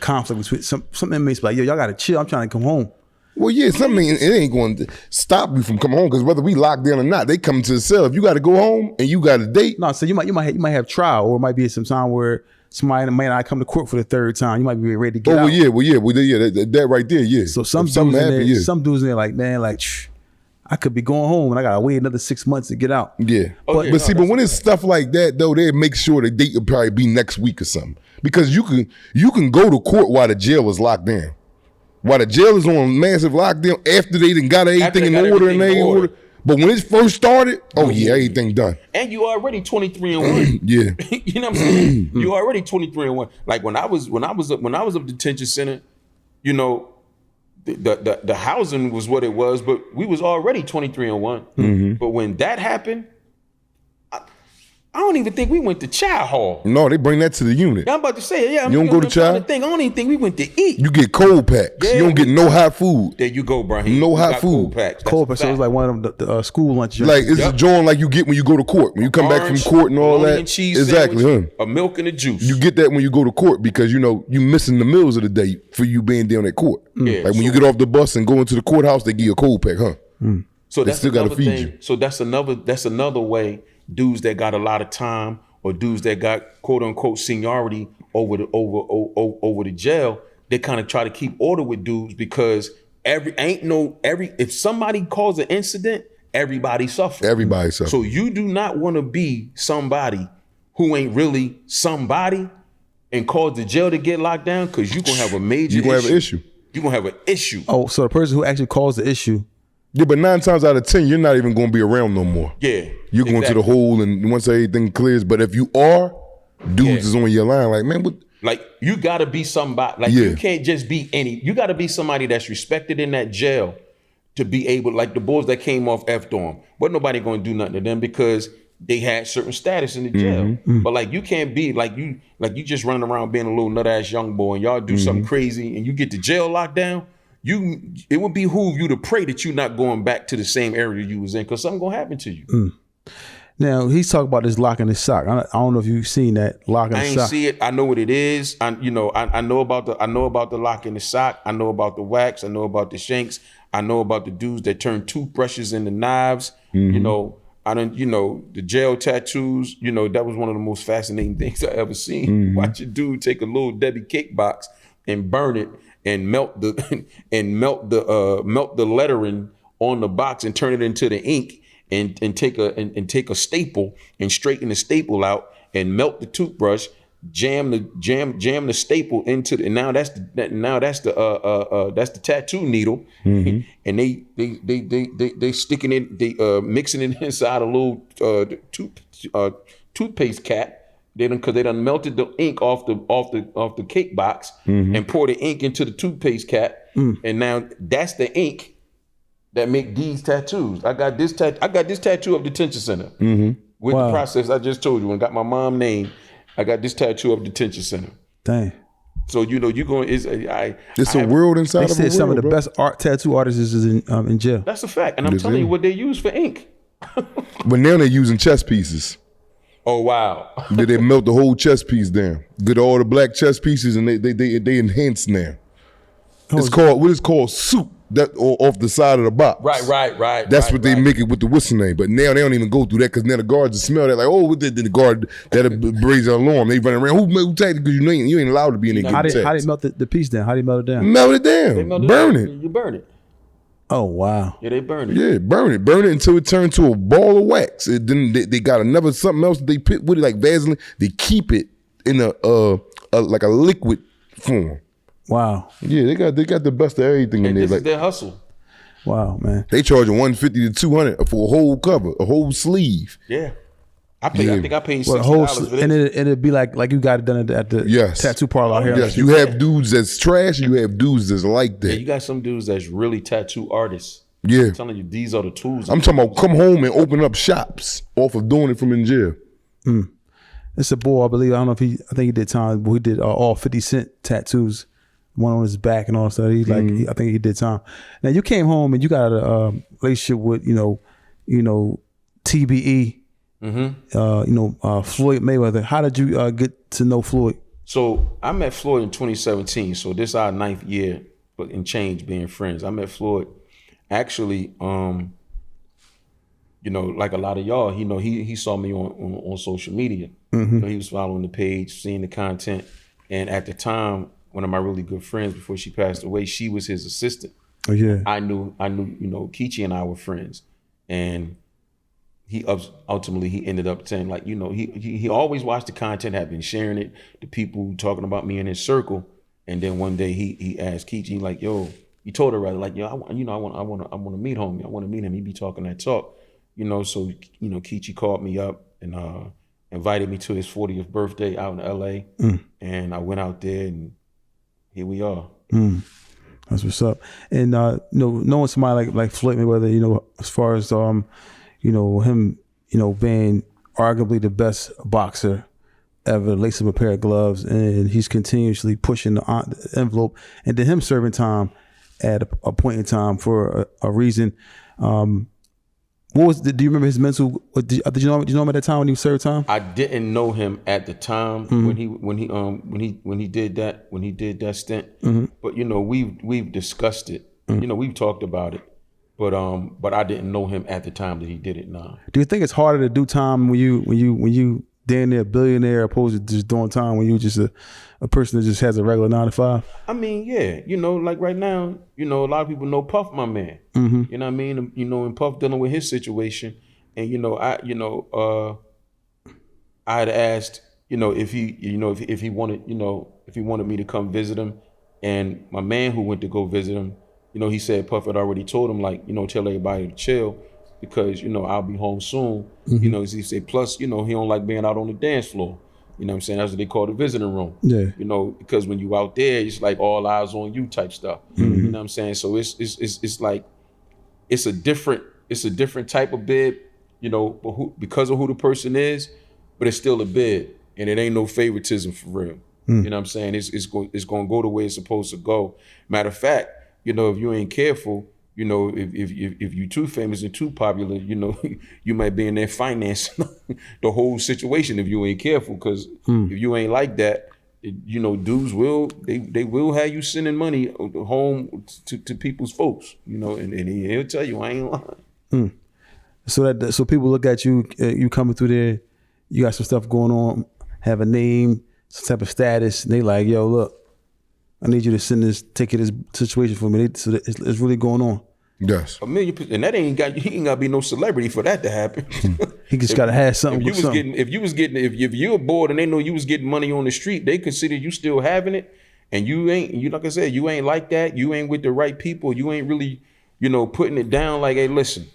conflict between some inmates be like, yo, y'all gotta chill. I'm trying to come home. Well, yeah, something it ain't going to stop you from coming home because whether we locked down or not, they come to the cell. If you got to go home and you got a date, No, so you might have trial, or it might be some time where somebody might not come to court for the third time. You might be ready to get out. that right there, yeah. So some If something dudes in there, happen, yeah. some dudes in there like, man, like, I could be going home and I gotta wait another 6 months to get out. Yeah, Okay, but but when it's stuff like that though, they make sure the date will probably be next week or something because you can go to court while the jail is locked down, while the jail is on massive lockdown after they done got everything in order and they order. But when it first started, everything done. And you already 23-1. Yeah, You know what I'm saying? You already 23-1. Like when I was up detention center, the housing was what it was, but we was already 23-1. But when that happened, I don't even think we went to child hall. no, they bring that to the unit. I'm about to say, yeah. You don't go to child? I don't even think we went to eat. You get cold packs. Yeah, you don't get no hot food. There you go, Brahim. No We hot got food. Cold packs. That's Cold, a so it's fact. like one of the school lunches. Like it's a joint like you get when you go to court. When you come back from Orange, court and all bologna that. and cheese Exactly, sandwich, huh? a milk and a juice. You get that when you go to court because you missing the meals of the day for you being down at court. Yeah, Like when you get off the bus and go into the courthouse, they give you a cold pack, huh? So They that's still gotta another feed thing. you. So that's another way dudes that got a lot of time or dudes that got quote unquote seniority over the jail, they kind of try to keep order with dudes because if somebody causes an incident, everybody suffers. Everybody suffers. So you do not want to be somebody who ain't really somebody and cause the jail to get locked down because you're gonna have a major You're gonna have an issue. You're gonna have an issue. Oh, so the person who actually caused the issue Yeah, but 9 times out of 10, you're not even going to be around no more. Yeah. You're going to the hole, and once everything clears. But if you are, dudes is on your line. Like, man, what? Like, you got to be somebody. Like, you can't just be any. You got to be somebody that's respected in that jail to be able, like the boys that came off F-Dorm. But nobody going to do nothing to them because they had certain status in the jail. But like, you can't be like you just running around being a little nut ass young boy and y'all do something crazy and you get the jail locked down. It would behoove you to pray that you're not going back to the same area you was in, because something gonna happen to you. Now he's talking about this lock in his sock. I don't know if you've seen that lock in the sock. I ain't see it. I know what it is. I know about the lock in the sock. I know about the wax. I know about the shanks. I know about the dudes that turn toothbrushes into knives. You know, the jail tattoos. You know, that was one of the most fascinating things I ever seen. Watch a dude take a little Debbie cake box and burn it and melt the lettering on the box and turn it into the ink and take a staple and straighten the staple out and melt the toothbrush, jam the staple into the, and now that's the tattoo needle, and they sticking it, they mixing it inside a little toothpaste cap. Because they done melted the ink off the cake box and poured the ink into the toothpaste cap, and now that's the ink that make these tattoos. I got this tattoo of detention center with the process I just told you. And got my mom name. I got this tattoo of detention center. Dang. So you know you're going. It's a world inside of a world. They said some of the best tattoo artists is in jail. That's a fact, and I'm telling you what they use for ink. But now they're using chess pieces. Oh wow! They melt the whole chess piece down. Get all the black chess pieces, and they enhance now. It's called soup. That or off the side of the box. Right. That's what they make it with the whistle name. But now they don't even go through that because now the guards smell that like, oh, what did the guard that raise an alarm? They run around. Who tagged it? Because you ain't allowed to be in there. How did melt the piece down? How do you melt it down? Melt it down. Burn it. You burn it. Oh wow. Yeah, they burn it. Yeah, burn it until it turns to a ball of wax. Then they got another something else that they put with it like Vaseline. They keep it in a like a liquid form. Wow. Yeah, they got the best of everything in there. This is their hustle. Wow, man. They charge $150 to $200 for a whole cover, a whole sleeve. Yeah. I think I paid $60 for this. And it'd be like you got it done at the tattoo parlor out here. Yes, you have dudes that's trash and you have dudes that's like that. Yeah, you got some dudes that's really tattoo artists. Yeah. I'm telling you, these are the tools. I'm talking about come home and open up shops off of doing it from in jail. It's a boy, I believe. I don't know if I think he did time, but he did all 50 Cent tattoos. One on his back and all that stuff. I think he did time. Now you came home and you got a relationship with TBE, Floyd Mayweather. How did you get to know Floyd? So I met Floyd in 2017. So this is our 9th year and change being friends. I met Floyd actually, like a lot of y'all, he saw me on social media. He was following the page, seeing the content, and at the time, one of my really good friends before she passed away, she was his assistant. Oh yeah. I knew, Keechi and I were friends, and he ultimately ended up saying like, he always watched the content, had been sharing it to people talking about me in his circle, and then one day he asked Keechi like, yo, he told her rather like, yo, I want to meet homie, I want to meet him. He be talking that talk, so Keechi called me up and invited me to his 40th birthday out in LA, and I went out there and. Here we are. That's what's up. And knowing somebody like Floyd Mayweather, as far as him, being arguably the best boxer ever, lace up a pair of gloves, and he's continuously pushing the envelope, and then him serving time at a point in time for a reason. Do you remember his mental? Did you know him at that time when he served time? I didn't know him at the time when he did that stint. But we've discussed it. We've talked about it. But I didn't know him at the time that he did it. Nah. Do you think it's harder to do time when you damn near a billionaire opposed to just doing time when you just a person that just has a regular 9 to 5? I mean, yeah, like right now, a lot of people know Puff, my man. You know what I mean? And Puff dealing with his situation, and I had asked, if he wanted, if he wanted me to come visit him, and my man who went to go visit him, you know, he said Puff had already told him, like, you know, tell everybody to chill because, you know, I'll be home soon. You know, he said, plus, you know, he don't like being out on the dance floor. You know what I'm saying? That's what they call the visiting room. Yeah. You know, because when you out there, it's like all eyes on you type stuff. You know what I'm saying? So it's like, it's a different type of bid, you know, because of who the person is, but it's still a bid. And it ain't no favoritism for real. You know what I'm saying? It's going to go the way it's supposed to go. Matter of fact, you know, if you ain't careful, you know, if you too famous and too popular, you know, you might be in there financing the whole situation if you ain't careful. Because if you ain't like that, you know, dudes they will have you sending money home to people's folks, you know, and he'll tell you, I ain't lying. So people look at you, you coming through there, you got some stuff going on, have a name, some type of status, and they like, yo, look, I need you to take care of this situation for me. So it's really going on. Yes. 1,000,000%. And that he ain't got to be no celebrity for that to happen. He just gotta have something. If you were bored and they know you was getting money on the street, they consider you still having it. And you like I said, you ain't like that. You ain't with the right people. You ain't really, you know, putting it down like, hey, listen,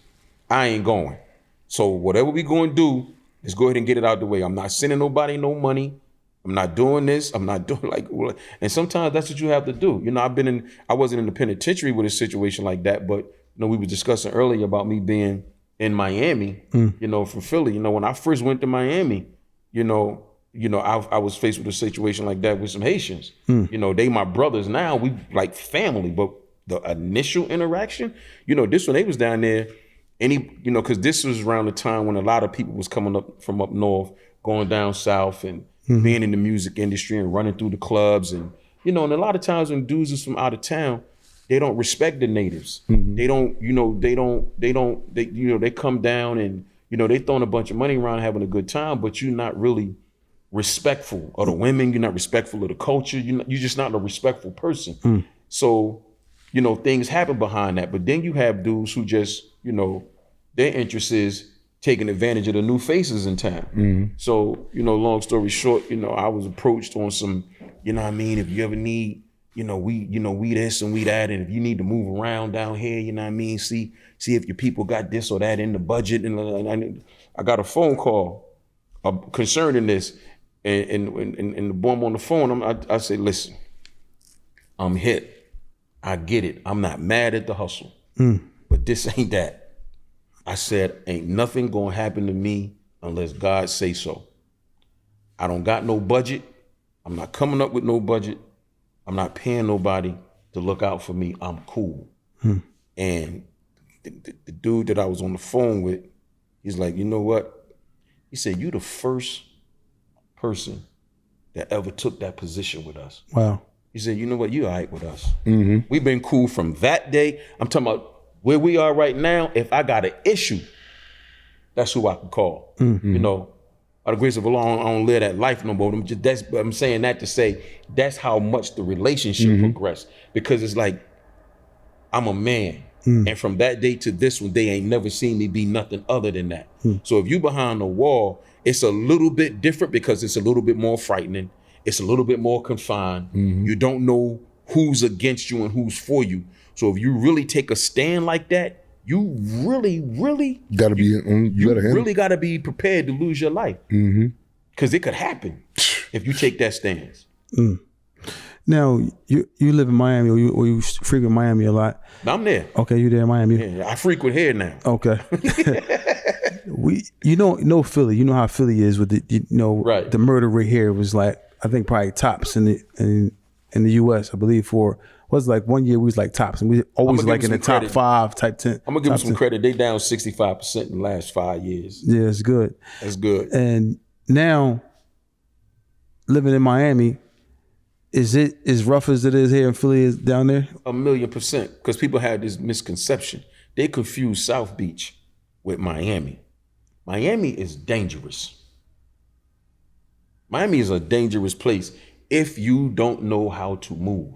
I ain't going. So whatever we going to do, is go ahead and get it out the way. I'm not sending nobody no money. I'm not doing this. I'm not doing and sometimes that's what you have to do. You know, I wasn't in the penitentiary with a situation like that, but, you know, we were discussing earlier about me being in Miami, you know, from Philly. You know, when I first went to Miami, you know, I was faced with a situation like that with some Haitians. You know, they my brothers now, we like family, but the initial interaction, you know, this when they was down there, you know, because this was around the time when a lot of people was coming up from up north, going down south and being in the music industry and running through the clubs. And, you know, and a lot of times when dudes is from out of town, they don't respect the natives. They don't, you know, they come down and, you know, they throwing a bunch of money around having a good time, but you're not really respectful of the women. You're not respectful of the culture. You're just not a respectful person. So, you know, things happen behind that. But then you have dudes who just, you know, their interest is taking advantage of the new faces in town. So, you know, long story short, you know, I was approached on some, you know what I mean, if you ever need, you know, we this and we that, and if you need to move around down here, you know what I mean, see if your people got this or that in the budget. And I got a phone call concerning this, and the boy on the phone, I say, listen, I'm hit. I get it. I'm not mad at the hustle, but this ain't that. I said, ain't nothing gonna happen to me unless God say so. I don't got no budget. I'm not coming up with no budget. I'm not paying nobody to look out for me. I'm cool. And the dude that I was on the phone with, he's like, you know what? He said, you the first person that ever took that position with us. Wow. He said, you know what? You all right with us. We've been cool from that day. I'm talking about where we are right now. If I got an issue, that's who I can call. You know, by the grace of Allah, I don't live that life no more. I'm saying that to say that's how much the relationship progressed. Because it's like, I'm a man. And from that day to this one, they ain't never seen me be nothing other than that. So if you behind the wall, it's a little bit different because it's a little bit more frightening. It's a little bit more confined. You don't know who's against you and who's for you. So if you really take a stand like that, you really gotta be on better hand. Really gotta be prepared to lose your life. Because it could happen if you take that stance. Now you live in Miami, or you frequent Miami a lot. I'm there. Okay, you there in Miami. Yeah, I frequent here now. Okay. You know Philly. You know how Philly is with the murder rate here was like, I think probably tops in the US, I believe, for was like 1 year we was like tops, and we always like in the top 5, type 10. I'm gonna give them some credit. They down 65% in the last 5 years. Yeah, it's good. That's good. And now living in Miami, is it as rough as it is here in Philly is down there? 1,000,000%. Because people had this misconception. They confuse South Beach with Miami. Miami is dangerous. Miami is a dangerous place if you don't know how to move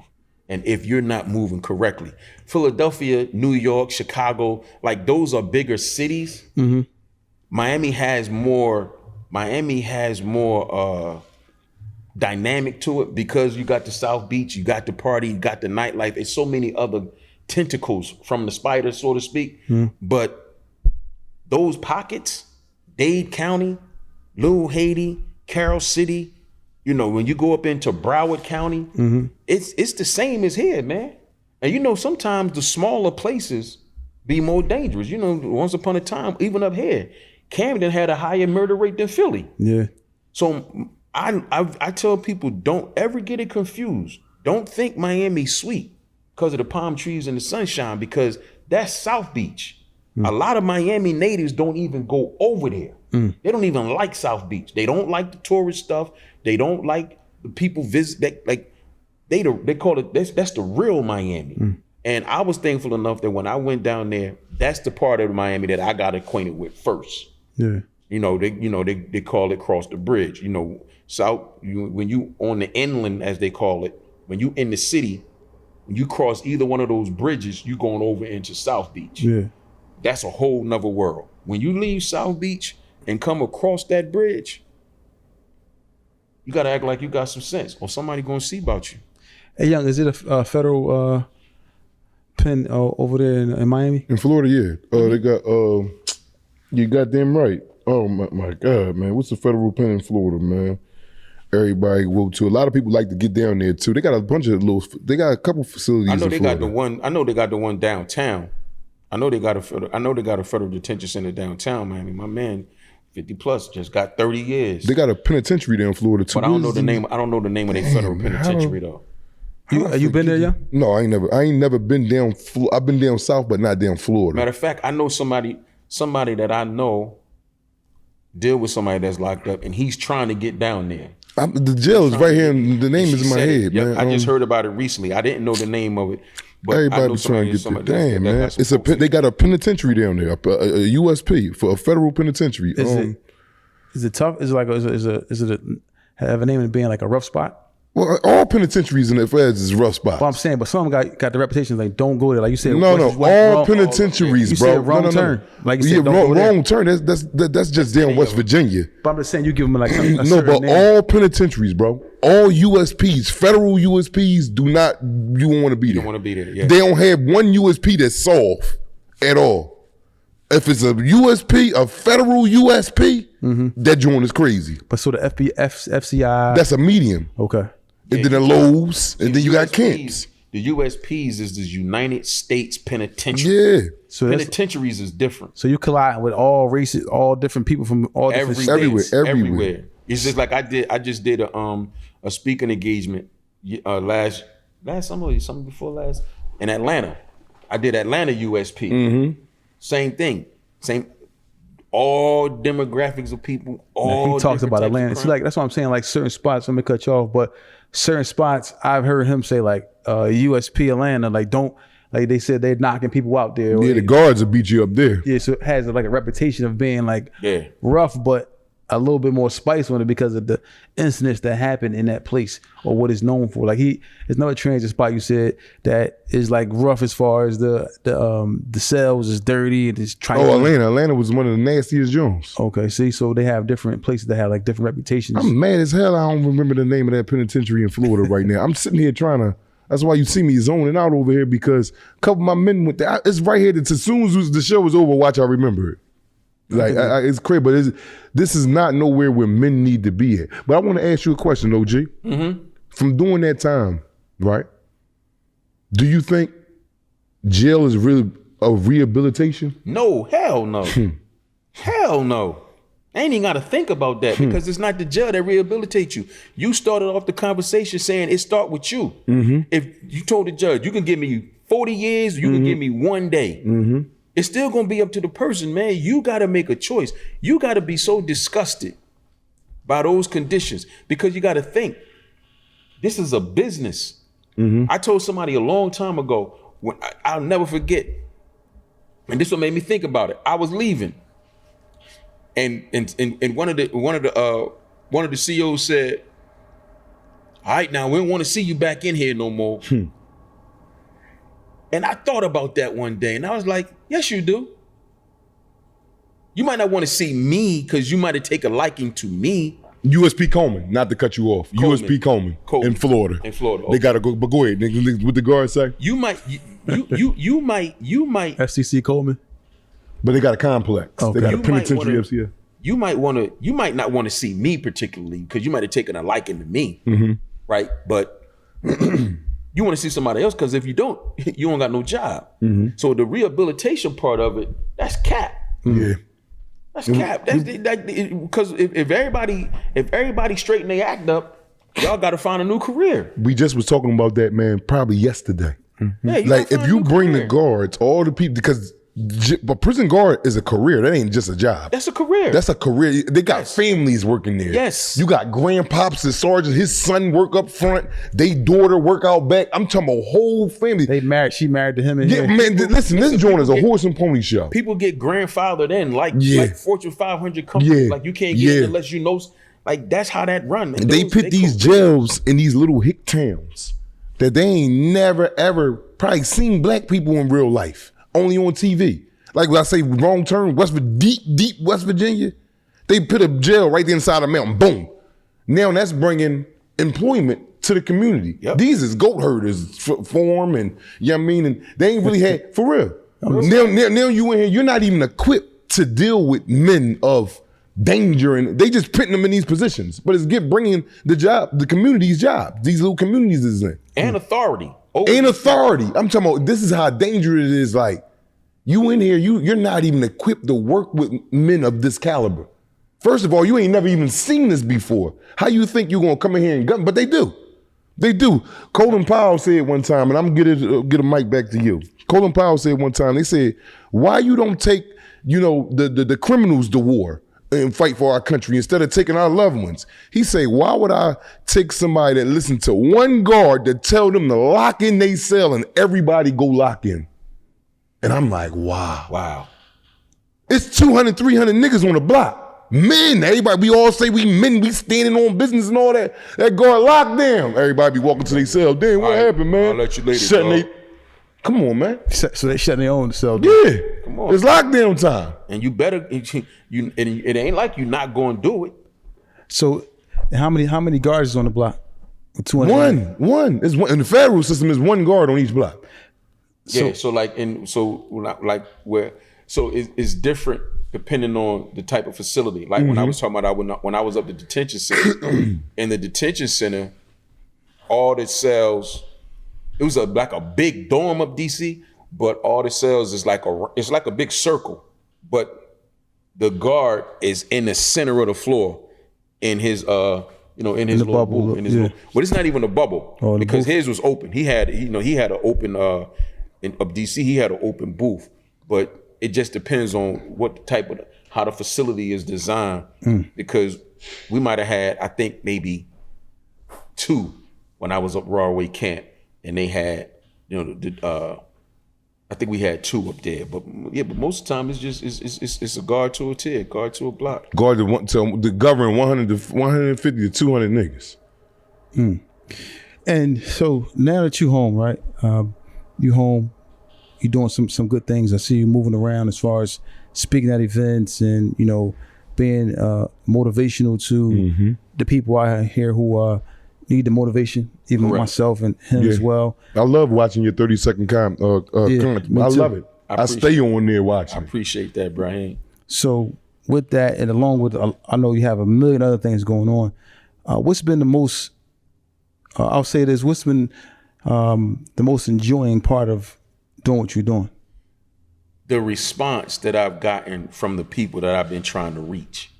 and if you're not moving correctly. Philadelphia, New York, Chicago, like those are bigger cities. Miami has more dynamic to it because you got the South Beach, you got the party, you got the nightlife. There's so many other tentacles from the spider, so to speak. But those pockets, Dade County, Little Haiti, Carroll City, you know, when you go up into Broward County, it's the same as here, man. And you know, sometimes the smaller places be more dangerous. You know, once upon a time, even up here, Camden had a higher murder rate than Philly. Yeah. So I tell people, don't ever get it confused. Don't think Miami's sweet because of the palm trees and the sunshine, because that's South Beach. A lot of Miami natives don't even go over there. They don't even like South Beach. They don't like the tourist stuff. They don't like the people visit. They call it, that's the real Miami. And I was thankful enough that when I went down there, that's the part of Miami that I got acquainted with first. Yeah. You know, they call it cross the bridge. You know, when you on the inland, as they call it, when you in the city, when you cross either one of those bridges, you going over into South Beach. Yeah. That's a whole nother world. When you leave South Beach and come across that bridge, you gotta act like you got some sense, or somebody gonna see about you. Hey, Young, is it a federal pen over there in Miami? In Florida, yeah. They got, you goddamn right. Oh my God, man. What's the federal pen in Florida, man? Everybody go to. A lot of people like to get down there too. They got a bunch of they got a couple facilities. I know they Florida. got the one. I know they got the one downtown. I know they got a federal detention center downtown, Miami. My man, 50 plus, just got 30 years. They got a penitentiary there in Florida too. But I don't know the name. I don't know the name of their federal penitentiary though. You been there, Young? No, I ain't never been down. I've been down south, but not down Florida. Matter of fact, I know somebody that I know deal with somebody that's locked up, and he's trying to get down there. The jail is right here, and the name is in my head, Yep, man. I just heard about it recently. I didn't know the name of it, but Everybody I know be trying to get somebody the damn, man. that's They got a penitentiary down there, a USP for a federal penitentiary. Is it tough? Is it have a name of being like a rough spot? Well, all penitentiaries in the feds is rough spots. Well, I'm saying, but some got the reputation like don't go there. Like you said, No, all wrong, penitentiaries, you bro. said wrong turn. Like you said, don't go wrong there. turn. That's just down West Virginia. But I'm just saying, you give them like a No, certain but name. all penitentiaries, bro. All USPs, federal USPs, do not. You won't want to be there. don't want to be there. Yeah. They don't have one USP that's soft at all. If it's a USP, a federal USP, that joint is crazy. But so the FCI, That's a medium. okay. And then the lows, and then you got camps. The USPs is the United States Penitentiary. Yeah. So that's, Penitentiaries is different. so you collide with all races, all different people from all different states. Everywhere. It's just like I just did a speaking engagement last summer, something before last, in Atlanta. I did Atlanta USP. Same thing. Same all demographics of people. All He talks different about types of Atlanta. See, crime. like that's what I'm saying. Like certain spots, let me cut you off, but certain spots I've heard him say like USP Atlanta, like don't, like they said they're knocking people out there. Yeah, the guards will beat you up there. Yeah, so it has like a reputation of being like Yeah. rough, but a little bit more spice on it because of the incidents that happened in that place or what it's known for. Like it's another transit spot you said that is like rough as far as the cells is dirty and it's trying. Oh, Atlanta was one of the nastiest joints. Okay, see, so they have different places that have like different reputations. I'm mad as hell. I don't remember the name of that penitentiary in Florida right now. I'm sitting here trying to. That's why you see me zoning out over here because a couple of my men went there. It's right here. It's as soon as the show is over, watch I remember it. Like it's crazy, but this is not nowhere where men need to be at. But I want to ask you a question, OG. From during that time, right? Do you think jail is really a rehabilitation? No, hell no. Hell no. I ain't even got to think about that because it's not the jail that rehabilitates you. You started off the conversation saying it start with you. If you told the judge, you can give me 40 years, you can give me 1 day. It's still going to be up to the person, man. You got to make a choice. You got to be so disgusted by those conditions because you got to think, this is a business. I told somebody a long time ago, when I'll never forget, and this what made me think about it. I was leaving. And one of the CEOs said, all right, now we don't want to see you back in here no more. And I thought about that one day and I was like, yes, you do. You might not want to see me because you might have taken a liking to me, USP Coleman, not to cut you off. Coleman. USP Coleman in Florida. In Florida. They gotta go, but go ahead. What the guard say? You might FCC Coleman. But they got a complex. Okay. They got a You penitentiary might FCS. you might not want to see me particularly because you might have taken a liking to me, right? But you want to see somebody else because if you don't got no job. So the rehabilitation part of it, that's cap. Yeah. That's cap. That's because if everybody straighten their act up, y'all got to find a new career. We just was talking about that, man, probably yesterday. Yeah, Like gotta if find a you new bring career. the guards, all the people, because but prison guard is a career. That ain't just a job. That's a career. That's a career. They got families working there. Yes. You got grandpops and sergeants. His son work up front. They daughter work out back. I'm talking about whole family. They married. She married to him. And Yeah, man. Listen, this joint is a horse and pony show. People get grandfathered in like Fortune 500 companies. Yeah. Like you can't get in unless you know. Like that's how that run. Man. And they put these jails in these little hick towns that they ain't never ever probably seen black people in real life, only on TV. Like when I say wrong turn, deep West Virginia, they put a jail right there inside a mountain. Boom. Now that's bringing employment to the community. Yep. These is goat herders form and you know what I mean? And they ain't really had, for real. Now you in here, you're not even equipped to deal with men of danger and they just putting them in these positions. But it's bringing the community's job. These little communities is in. and authority. And authority. I'm talking about this is how dangerous it is. Like you in here, you're not even equipped to work with men of this caliber. First of all, you ain't never even seen this before. How you think you're gonna come in here and gun? But they do. They do. Colin Powell said one time, and I'm gonna get a mic back to you. Colin Powell said one time, they said, why you don't take, the criminals to war and fight for our country instead of taking our loved ones? He say, why would I take somebody that listen to one guard to tell them to lock in they cell and everybody go lock in? And I'm like, wow. It's 200, 300 niggas on the block. Men, everybody, we all say we men, we standing on business and all that. That guard locked down. Everybody be walking to their cell. Damn, what happened, man? I'll let you later, Come on, man. So they shutting their own cell. Yeah. Come on. It's lockdown time. And you better, it ain't like you're not going to do it. So how many guards is on the block? 200. One. It's one. In the federal system, is one guard on each block. Yeah, it's different depending on the type of facility. Like when I was talking about when I was up the detention center, in the detention center, all the cells, it was like a big dome up DC, but all the cells is like a big circle, but the guard is in the center of the floor in his in his little bubble, booth, in his yeah. little, but it's not even a bubble because his was open. He had an open in DC. He had an open booth, but it just depends on what type of how the facility is designed. Because we might have had, I think maybe 2 when I was up Broadway camp, and they had I think we had 2 up there, but most of the time it's just it's a guard to a tier, guard to a block. Guard to govern 150 to 200 niggas. And so now that you home, right? You home, you doing some good things. I see you moving around as far as speaking at events and being motivational to the people out here who need the motivation, even myself and him as well. I love watching your 30-second content. me I too. love it. I stay on there watching. I appreciate that, Brian. So with that, and along with, I know you have a million other things going on. What's been the most, I'll say this, what's been the most enjoying part of doing what you're doing? The response that I've gotten from the people that I've been trying to reach,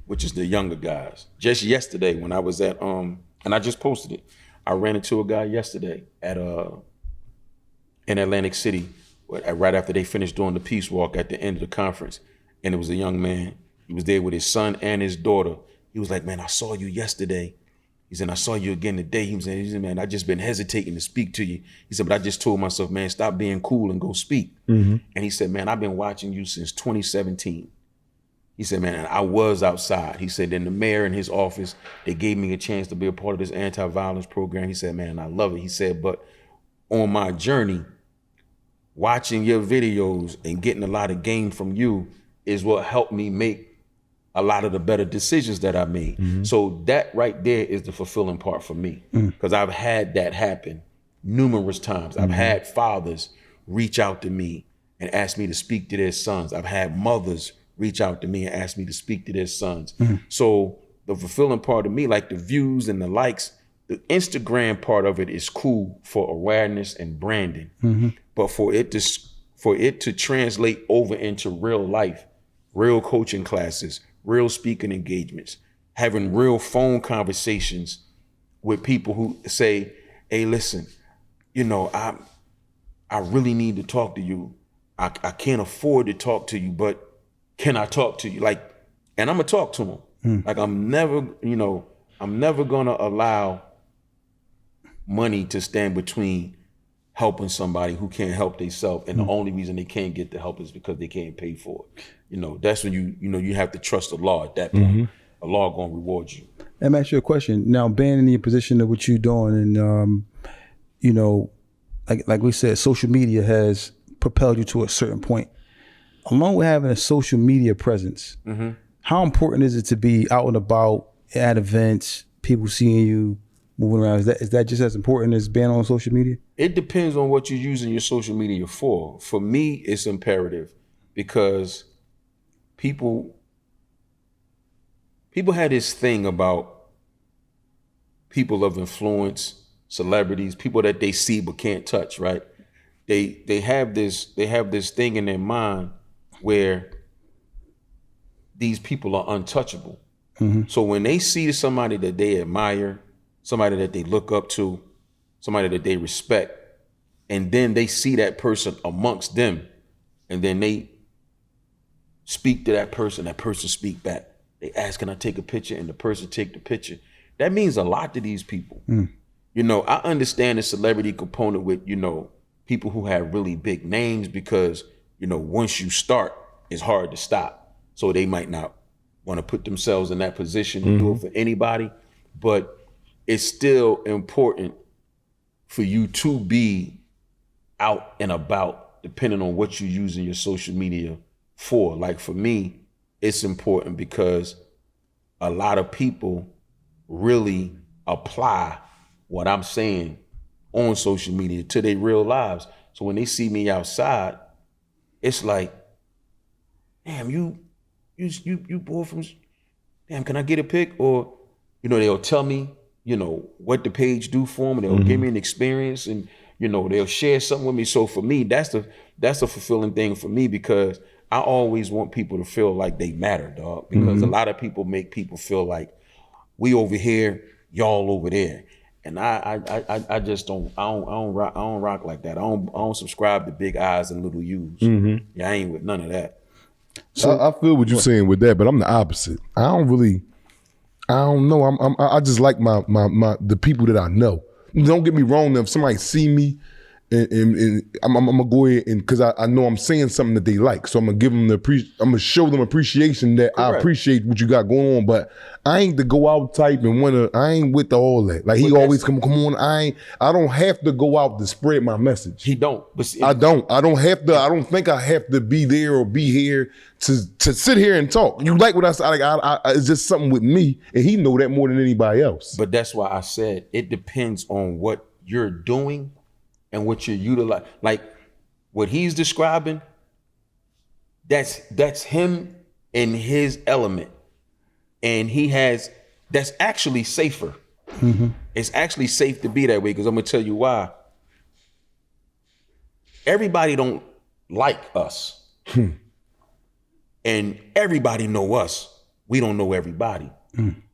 which is the younger guys. Just yesterday when I was at, and I just posted it, I ran into a guy yesterday at in Atlantic City, right after they finished doing the peace walk at the end of the conference. And it was a young man. He was there with his son and his daughter. He was like, man, I saw you yesterday. He said, I saw you again today. He said, man, I just been hesitating to speak to you. He said, but I just told myself, man, stop being cool and go speak. And he said, man, I've been watching you since 2017. He said, man, I was outside. He said, then the mayor in his office, they gave me a chance to be a part of this anti-violence program. He said, man, I love it. He said, but on my journey, watching your videos and getting a lot of game from you is what helped me make a lot of the better decisions that I made. So that right there is the fulfilling part for me, because I've had that happen numerous times. I've had fathers reach out to me and ask me to speak to their sons. I've had mothers reach out to me and ask me to speak to their sons. So the fulfilling part of me, like the views and the likes, the Instagram part of it is cool for awareness and branding. But for it to translate over into real life, real coaching classes, real speaking engagements, having real phone conversations with people who say, hey, listen, you know, I really need to talk to you. I can't afford to talk to you, but can I talk to you? Like, and I'm gonna talk to them. Like, I'm never gonna allow money to stand between helping somebody who can't help themselves, and the only reason they can't get the help is because they can't pay for it. You know, that's when you have to trust the law at that point. The law gonna reward you. Let me ask you a question. Now, being in your position of what you're doing, and you know, like we said, social media has propelled you to a certain point. Along with having a social media presence, how important is it to be out and about at events, people seeing you moving around? Is that just as important as being on social media? It depends on what you're using your social media for. For me, it's imperative because people had this thing about people of influence, celebrities, people that they see but can't touch, right? They have this thing in their mind where these people are untouchable. So when they see somebody that they admire, somebody that they look up to, somebody that they respect, and then they see that person amongst them, and then they speak to that person speak back. They ask, can I take a picture? And the person take the picture. That means a lot to these people. You know, I understand the celebrity component with, you know, people who have really big names, because, you know, once you start, it's hard to stop. So they might not want to put themselves in that position to do it for anybody, but it's still important for you to be out and about, depending on what you're using your social media for. Like for me, it's important because a lot of people really apply what I'm saying on social media to their real lives. So when they see me outside, it's like, damn, you boy from, damn, can I get a pic? Or, you know, they'll tell me, you know, what the page do for them. They'll give me an experience, and, you know, they'll share something with me. So for me, that's a fulfilling thing for me, because I always want people to feel like they matter, dog. Because a lot of people make people feel like we over here, y'all over there. And I just don't rock like that. I don't subscribe to big eyes and little U's. Yeah, I ain't with none of that. So I feel what you're saying with that, but I'm the opposite. I don't know. I just like my the people that I know. Don't get me wrong. If somebody see me, and I'm gonna go ahead, and because I know I'm saying something that they like, so I'm gonna give them I'm gonna show them appreciation that I appreciate what you got going on. But I ain't the go out type and I ain't with all that. Like he always come on. I don't have to go out to spread my message. He don't. But I don't have to. I don't think I have to be there or be here to sit here and talk. You like what I said? Like it's just something with me, and he know that more than anybody else. But that's why I said it depends on what you're doing and what you're utilizing. Like what he's describing, that's him in his element. And that's actually safer. It's actually safe to be that way, because I'm gonna tell you why. Everybody don't like us. And everybody know us. We don't know everybody.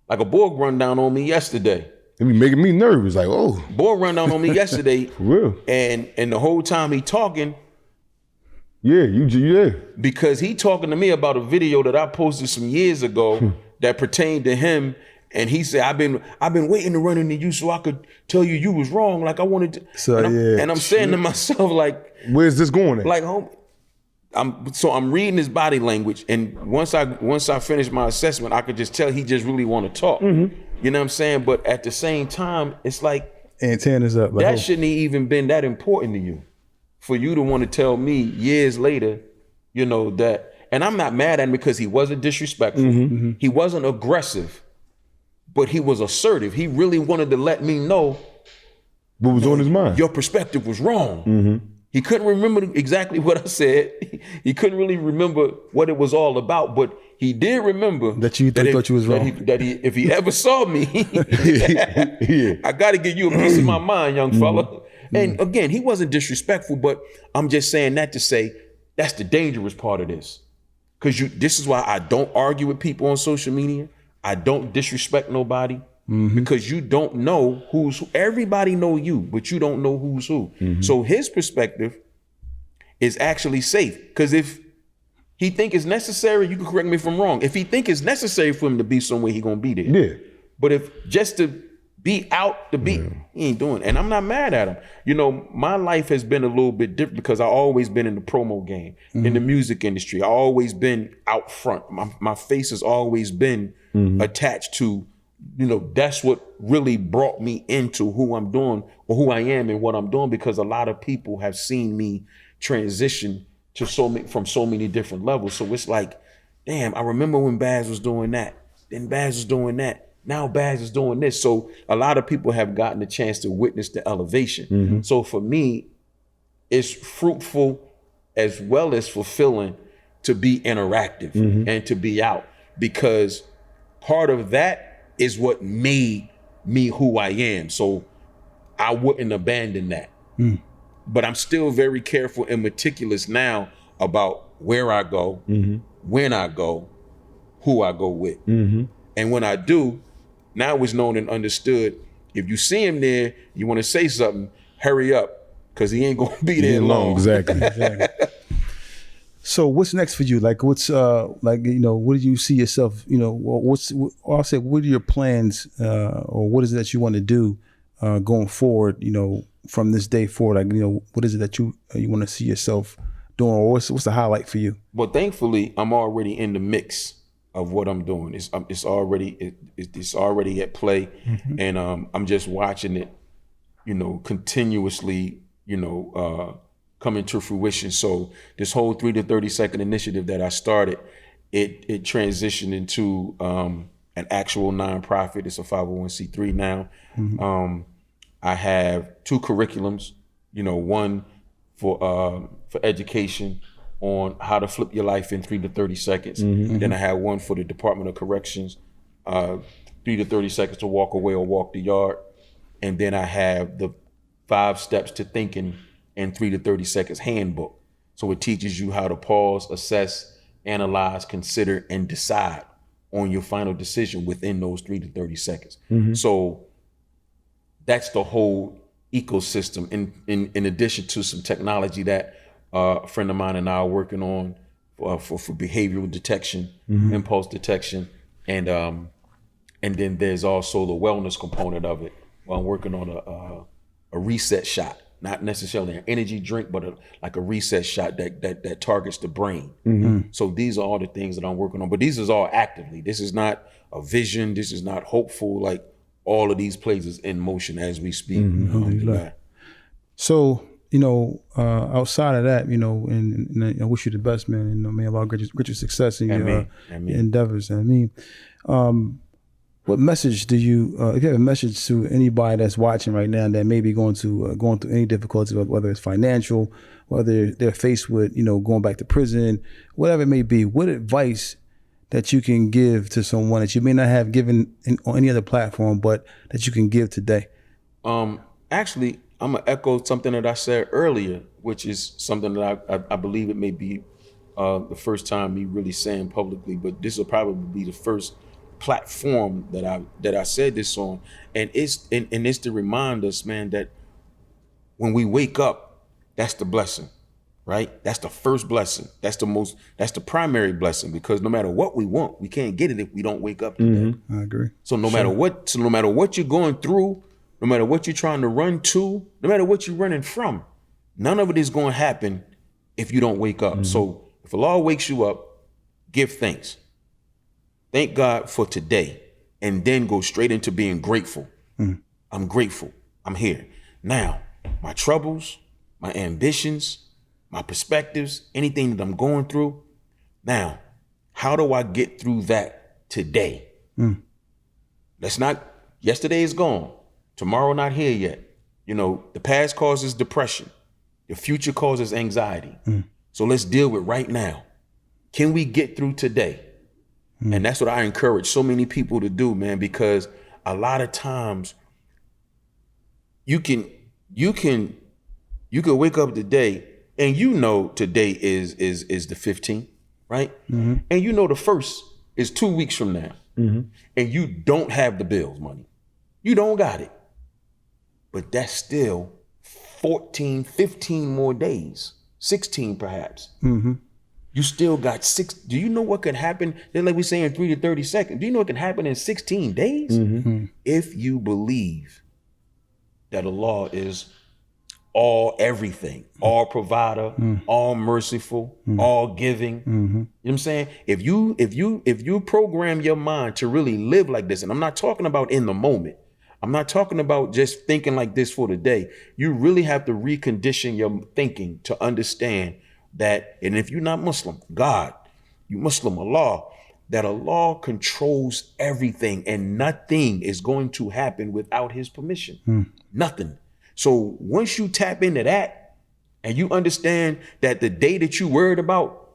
Like a boy run down on me yesterday. It be making me nervous, like, oh. Boy run down on me yesterday. For real. And the whole time he talking. Yeah. Because he talking to me about a video that I posted some years ago that pertained to him. And he said, I've been waiting to run into you so I could tell you was wrong. Like I wanted to. So and I'm saying to myself, like, where's this going at? Like, home. I'm reading his body language, and once I finish my assessment, I could just tell he just really want to talk. You know what I'm saying? But at the same time, it's like antennas up. Like, that shouldn't even been that important to you, for you to want to tell me years later, you know, that. And I'm not mad at him because he wasn't disrespectful. He wasn't aggressive, but he was assertive. He really wanted to let me know What was on his mind? your perspective was wrong. He couldn't remember exactly what I said. He couldn't really remember what it was all about, but he did remember That you thought you was wrong. If he ever saw me, I got to give you a piece of my mind, young fella. And again, he wasn't disrespectful, but I'm just saying that to say that's the dangerous part of this. Because this is why I don't argue with people on social media. I don't disrespect nobody. Because you don't know who's who. Everybody know you, but you don't know who's who. So his perspective is actually safe. Because if he think it's necessary, you can correct me if I'm wrong. If he think it's necessary for him to be somewhere, he gonna be there. Yeah. But if just to be out to be, he ain't doing it. And I'm not mad at him. You know, my life has been a little bit different because I always been in the promo game, in the music industry. I always been out front. My face has always been attached to, you know, that's what really brought me into who I'm doing or who I am and what I'm doing, because a lot of people have seen me transition to from so many different levels. So it's like, damn, I remember when Baz was doing that. Then Baz was doing that. Now Baz is doing this. So a lot of people have gotten a chance to witness the elevation. So for me, it's fruitful as well as fulfilling to be interactive and to be out, because part of that is what made me who I am. So I wouldn't abandon that. But I'm still very careful and meticulous now about where I go, when I go, who I go with. And when I do, now it's known and understood. If you see him there, you want to say something, hurry up, because he ain't going to be there long. Exactly. So what's next for you? Like what's like, you know, what do you see yourself, you know, I'll say, what are your plans or what is it that you want to do going forward, you know, from this day forward? Like, you know, what is it that you want to see yourself doing, or what's the highlight for you? Well, thankfully, I'm already in the mix of what I'm doing. It's already at play, and I'm just watching it, you know, continuously, you know, coming to fruition. So this whole 3 to 30 second initiative that I started, it transitioned into an actual nonprofit. It's a 501c3 now. I have 2 curriculums, you know, one for education on how to flip your life in 3 to 30 seconds. Then I had one for the Department of Corrections, 3 to 30 seconds to walk away or walk the yard. And then I have the 5 steps to thinking in 3 to 30 seconds handbook. So it teaches you how to pause, assess, analyze, consider, and decide on your final decision within those 3 to 30 seconds. So that's the whole ecosystem in addition to some technology that a friend of mine and I are working on for behavioral detection, impulse detection, and then there's also the wellness component of it. Well, I'm working on a reset shot, not necessarily an energy drink, but like a reset shot that targets the brain. So these are all the things that I'm working on, but these is all actively. This is not a vision. This is not hopeful. Like all of these plays in motion as we speak. So, you know, outside of that, you know, and I wish you the best, man. And, you know, may Allah grant you success in your endeavors. And I mean, what message do you, if you have a message to anybody that's watching right now that may be going through any difficulties, whether it's financial, whether they're faced with, you know, going back to prison, whatever it may be, what advice that you can give to someone that you may not have given on any other platform, but that you can give today? Actually, I'm gonna echo something that I said earlier, which is something that I believe it may be the first time me really saying publicly, but this will probably be the first platform that I said this on, and it's to remind us, man, that when we wake up, that's the blessing, right? That's the first blessing. That's the primary blessing, because no matter what we want, we can't get it if we don't wake up today. I agree. So no matter what you're going through, no matter what you're trying to run to, no matter what you're running from, none of it is going to happen if you don't wake up. So if Allah wakes you up, give thanks. Thank God for today, and then go straight into being grateful. I'm grateful. I'm here. Now, my troubles, my ambitions, my perspectives, anything that I'm going through, Now, how do I get through that today? Let's not, yesterday is gone. Tomorrow not here yet. You know, the past causes depression. The future causes anxiety. So let's deal with right now. Can we get through today? And that's what I encourage so many people to do, man, because a lot of times you can wake up today and you know today is the 15th, right? And you know the 1st is 2 weeks from now. And you don't have the bills money. You don't got it. But that's still 14, 15 more days, 16 perhaps. You still got 6. Do you know what could happen? Like we say in 3 to 30 seconds. Do you know what can happen in 16 days? If you believe that Allah is all everything, all provider, all merciful, all giving. You know what I'm saying? If you program your mind to really live like this, and I'm not talking about in the moment. I'm not talking about just thinking like this for the day. You really have to recondition your thinking to understand that, and if you're not Muslim, God, you Muslim, Allah, that Allah controls everything and nothing is going to happen without his permission. Nothing. So once you tap into that and you understand that the day that you worried about,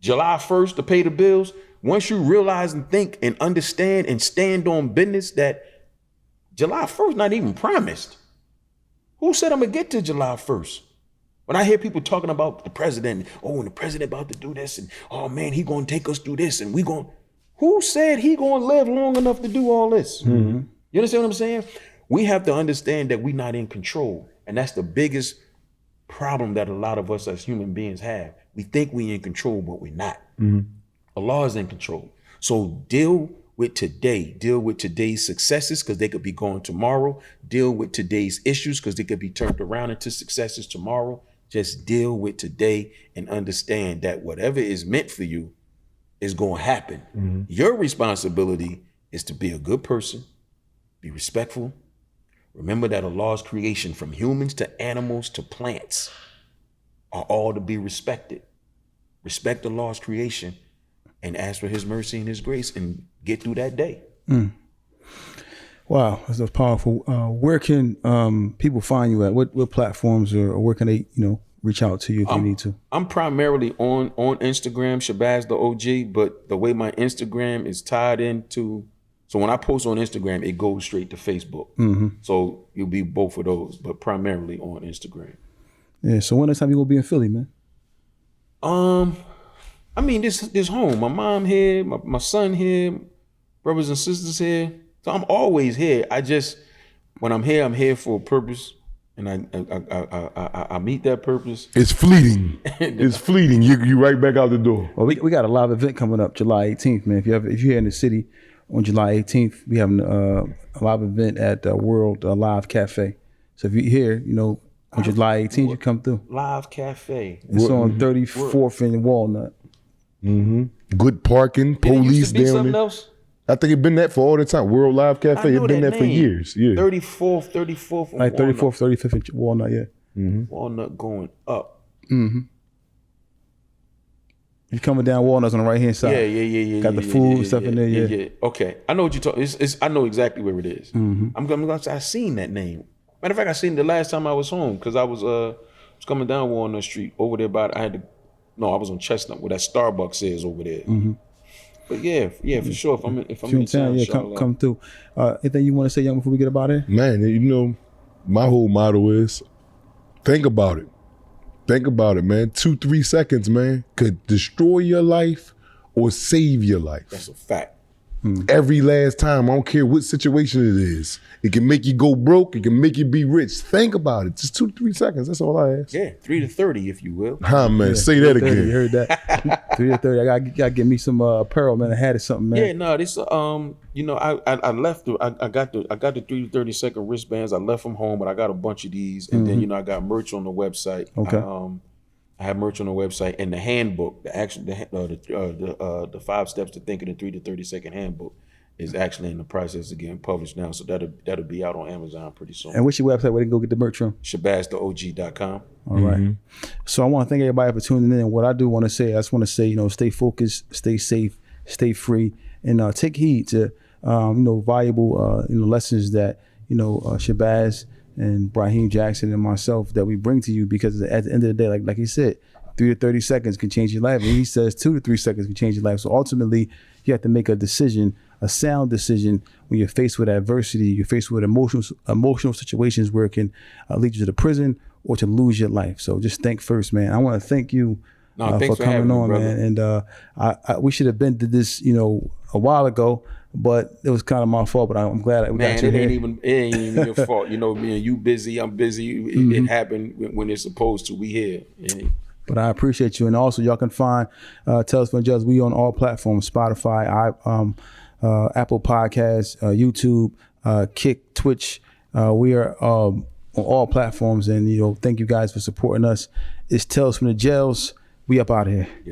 July 1st to pay the bills, once you realize and think and understand and stand on business that July 1st not even promised. Who said I'm gonna get to July 1st? When I hear people talking about the president, and the president about to do this, and oh man, he gonna take us through this, and who said he gonna live long enough to do all this? You understand what I'm saying? We have to understand that we're not in control. And that's the biggest problem that a lot of us as human beings have. We think we're in control, but we're not. Allah is in control. So deal with today. Deal with today's successes because they could be gone tomorrow. Deal with today's issues because they could be turned around into successes tomorrow. Just deal with today and understand that whatever is meant for you is going to happen. Your responsibility is to be a good person, be respectful. Remember that Allah's creation, from humans to animals to plants, are all to be respected. Respect Allah's creation and ask for his mercy and his grace and get through that day. Wow, that's powerful. Where can people find you at? What platforms or where can they, reach out to you if they need to? I'm primarily on Instagram, SHABAZZ the OG, but the way my Instagram is tied into, so when I post on Instagram, it goes straight to Facebook. So you'll be both of those, but primarily on Instagram. Yeah. So when next time you gonna be in Philly, man? I mean, this home. My mom here, my son here, brothers and sisters here. So I'm always here. When I'm here for a purpose, and I meet that purpose. It's fleeting. It's fleeting. You right back out the door. Well, we got a live event coming up July 18th, man. If you're here in the city on July 18th, we have a live event at World Live Cafe. So if you're here, on July 18th, you come through. Live Cafe. It's on 34th and Walnut. Good parking, police down down there. Else? I think it's been that for all the time. World Live Cafe, it's been that for years. Yeah. 34th. Like 34th, 35th and Walnut, yeah. Walnut going up. You're coming down Walnuts on the right hand side. Yeah. Got the food stuff in there. Yeah. Okay, I know what you're talking. I know exactly where it is. I seen that name. Matter of fact, I seen it the last time I was home because I was coming down Walnut Street over there I was on Chestnut where that Starbucks is over there. But yeah, for sure. If I'm in town, come through. Anything you want to say, young, before we get about it? Man, my whole motto is think about it. Think about it, man. 2-3 seconds, man, could destroy your life or save your life. That's a fact. Every last time, I don't care what situation it is. It can make you go broke. It can make you be rich. Think about it. Just 2-3 seconds. That's all I ask. Yeah, 3 to 30, if you will. Man, say that again. You heard that? 3 to 30. I gotta get me some apparel, man. I had it something, man. Yeah, no, this I left. I got the 3 to 30 second wristbands. I left from home, but I got a bunch of these, and then I got merch on the website. Okay. I have merch on the website and the handbook, the 5 steps to thinking in 3 to 30 second handbook is actually in the process of getting published now. So that'll be out on Amazon pretty soon. And what's your website where they can go get the merch from? SHABAZZTheOG.com. All right. So I want to thank everybody for tuning in. What I do want to say, I just want to say, stay focused, stay safe, stay free, and take heed to, valuable, lessons that, Shabazz and Brahim Jackson and myself that we bring to you, because at the end of the day, like he said, 3 to 30 seconds can change your life. And he says 2 to 3 seconds can change your life. So ultimately, you have to make a decision, a sound decision, when you're faced with adversity, you're faced with emotional situations where it can lead you to the prison or to lose your life. So just think first, man. I want to thank you for coming on, man. And we should have been to this, a while ago, but it was kind of my fault. But I'm glad we got you here. It ain't even your fault. Me and you busy, I'm busy. It happened when it's supposed to. We here. Yeah. But I appreciate you. And also, y'all can find Tales from the Jails. We on all platforms: Spotify, Apple Podcasts, YouTube, Kick, Twitch. We are on all platforms. And thank you guys for supporting us. It's Tales from the Jails. We up out of here. Yes.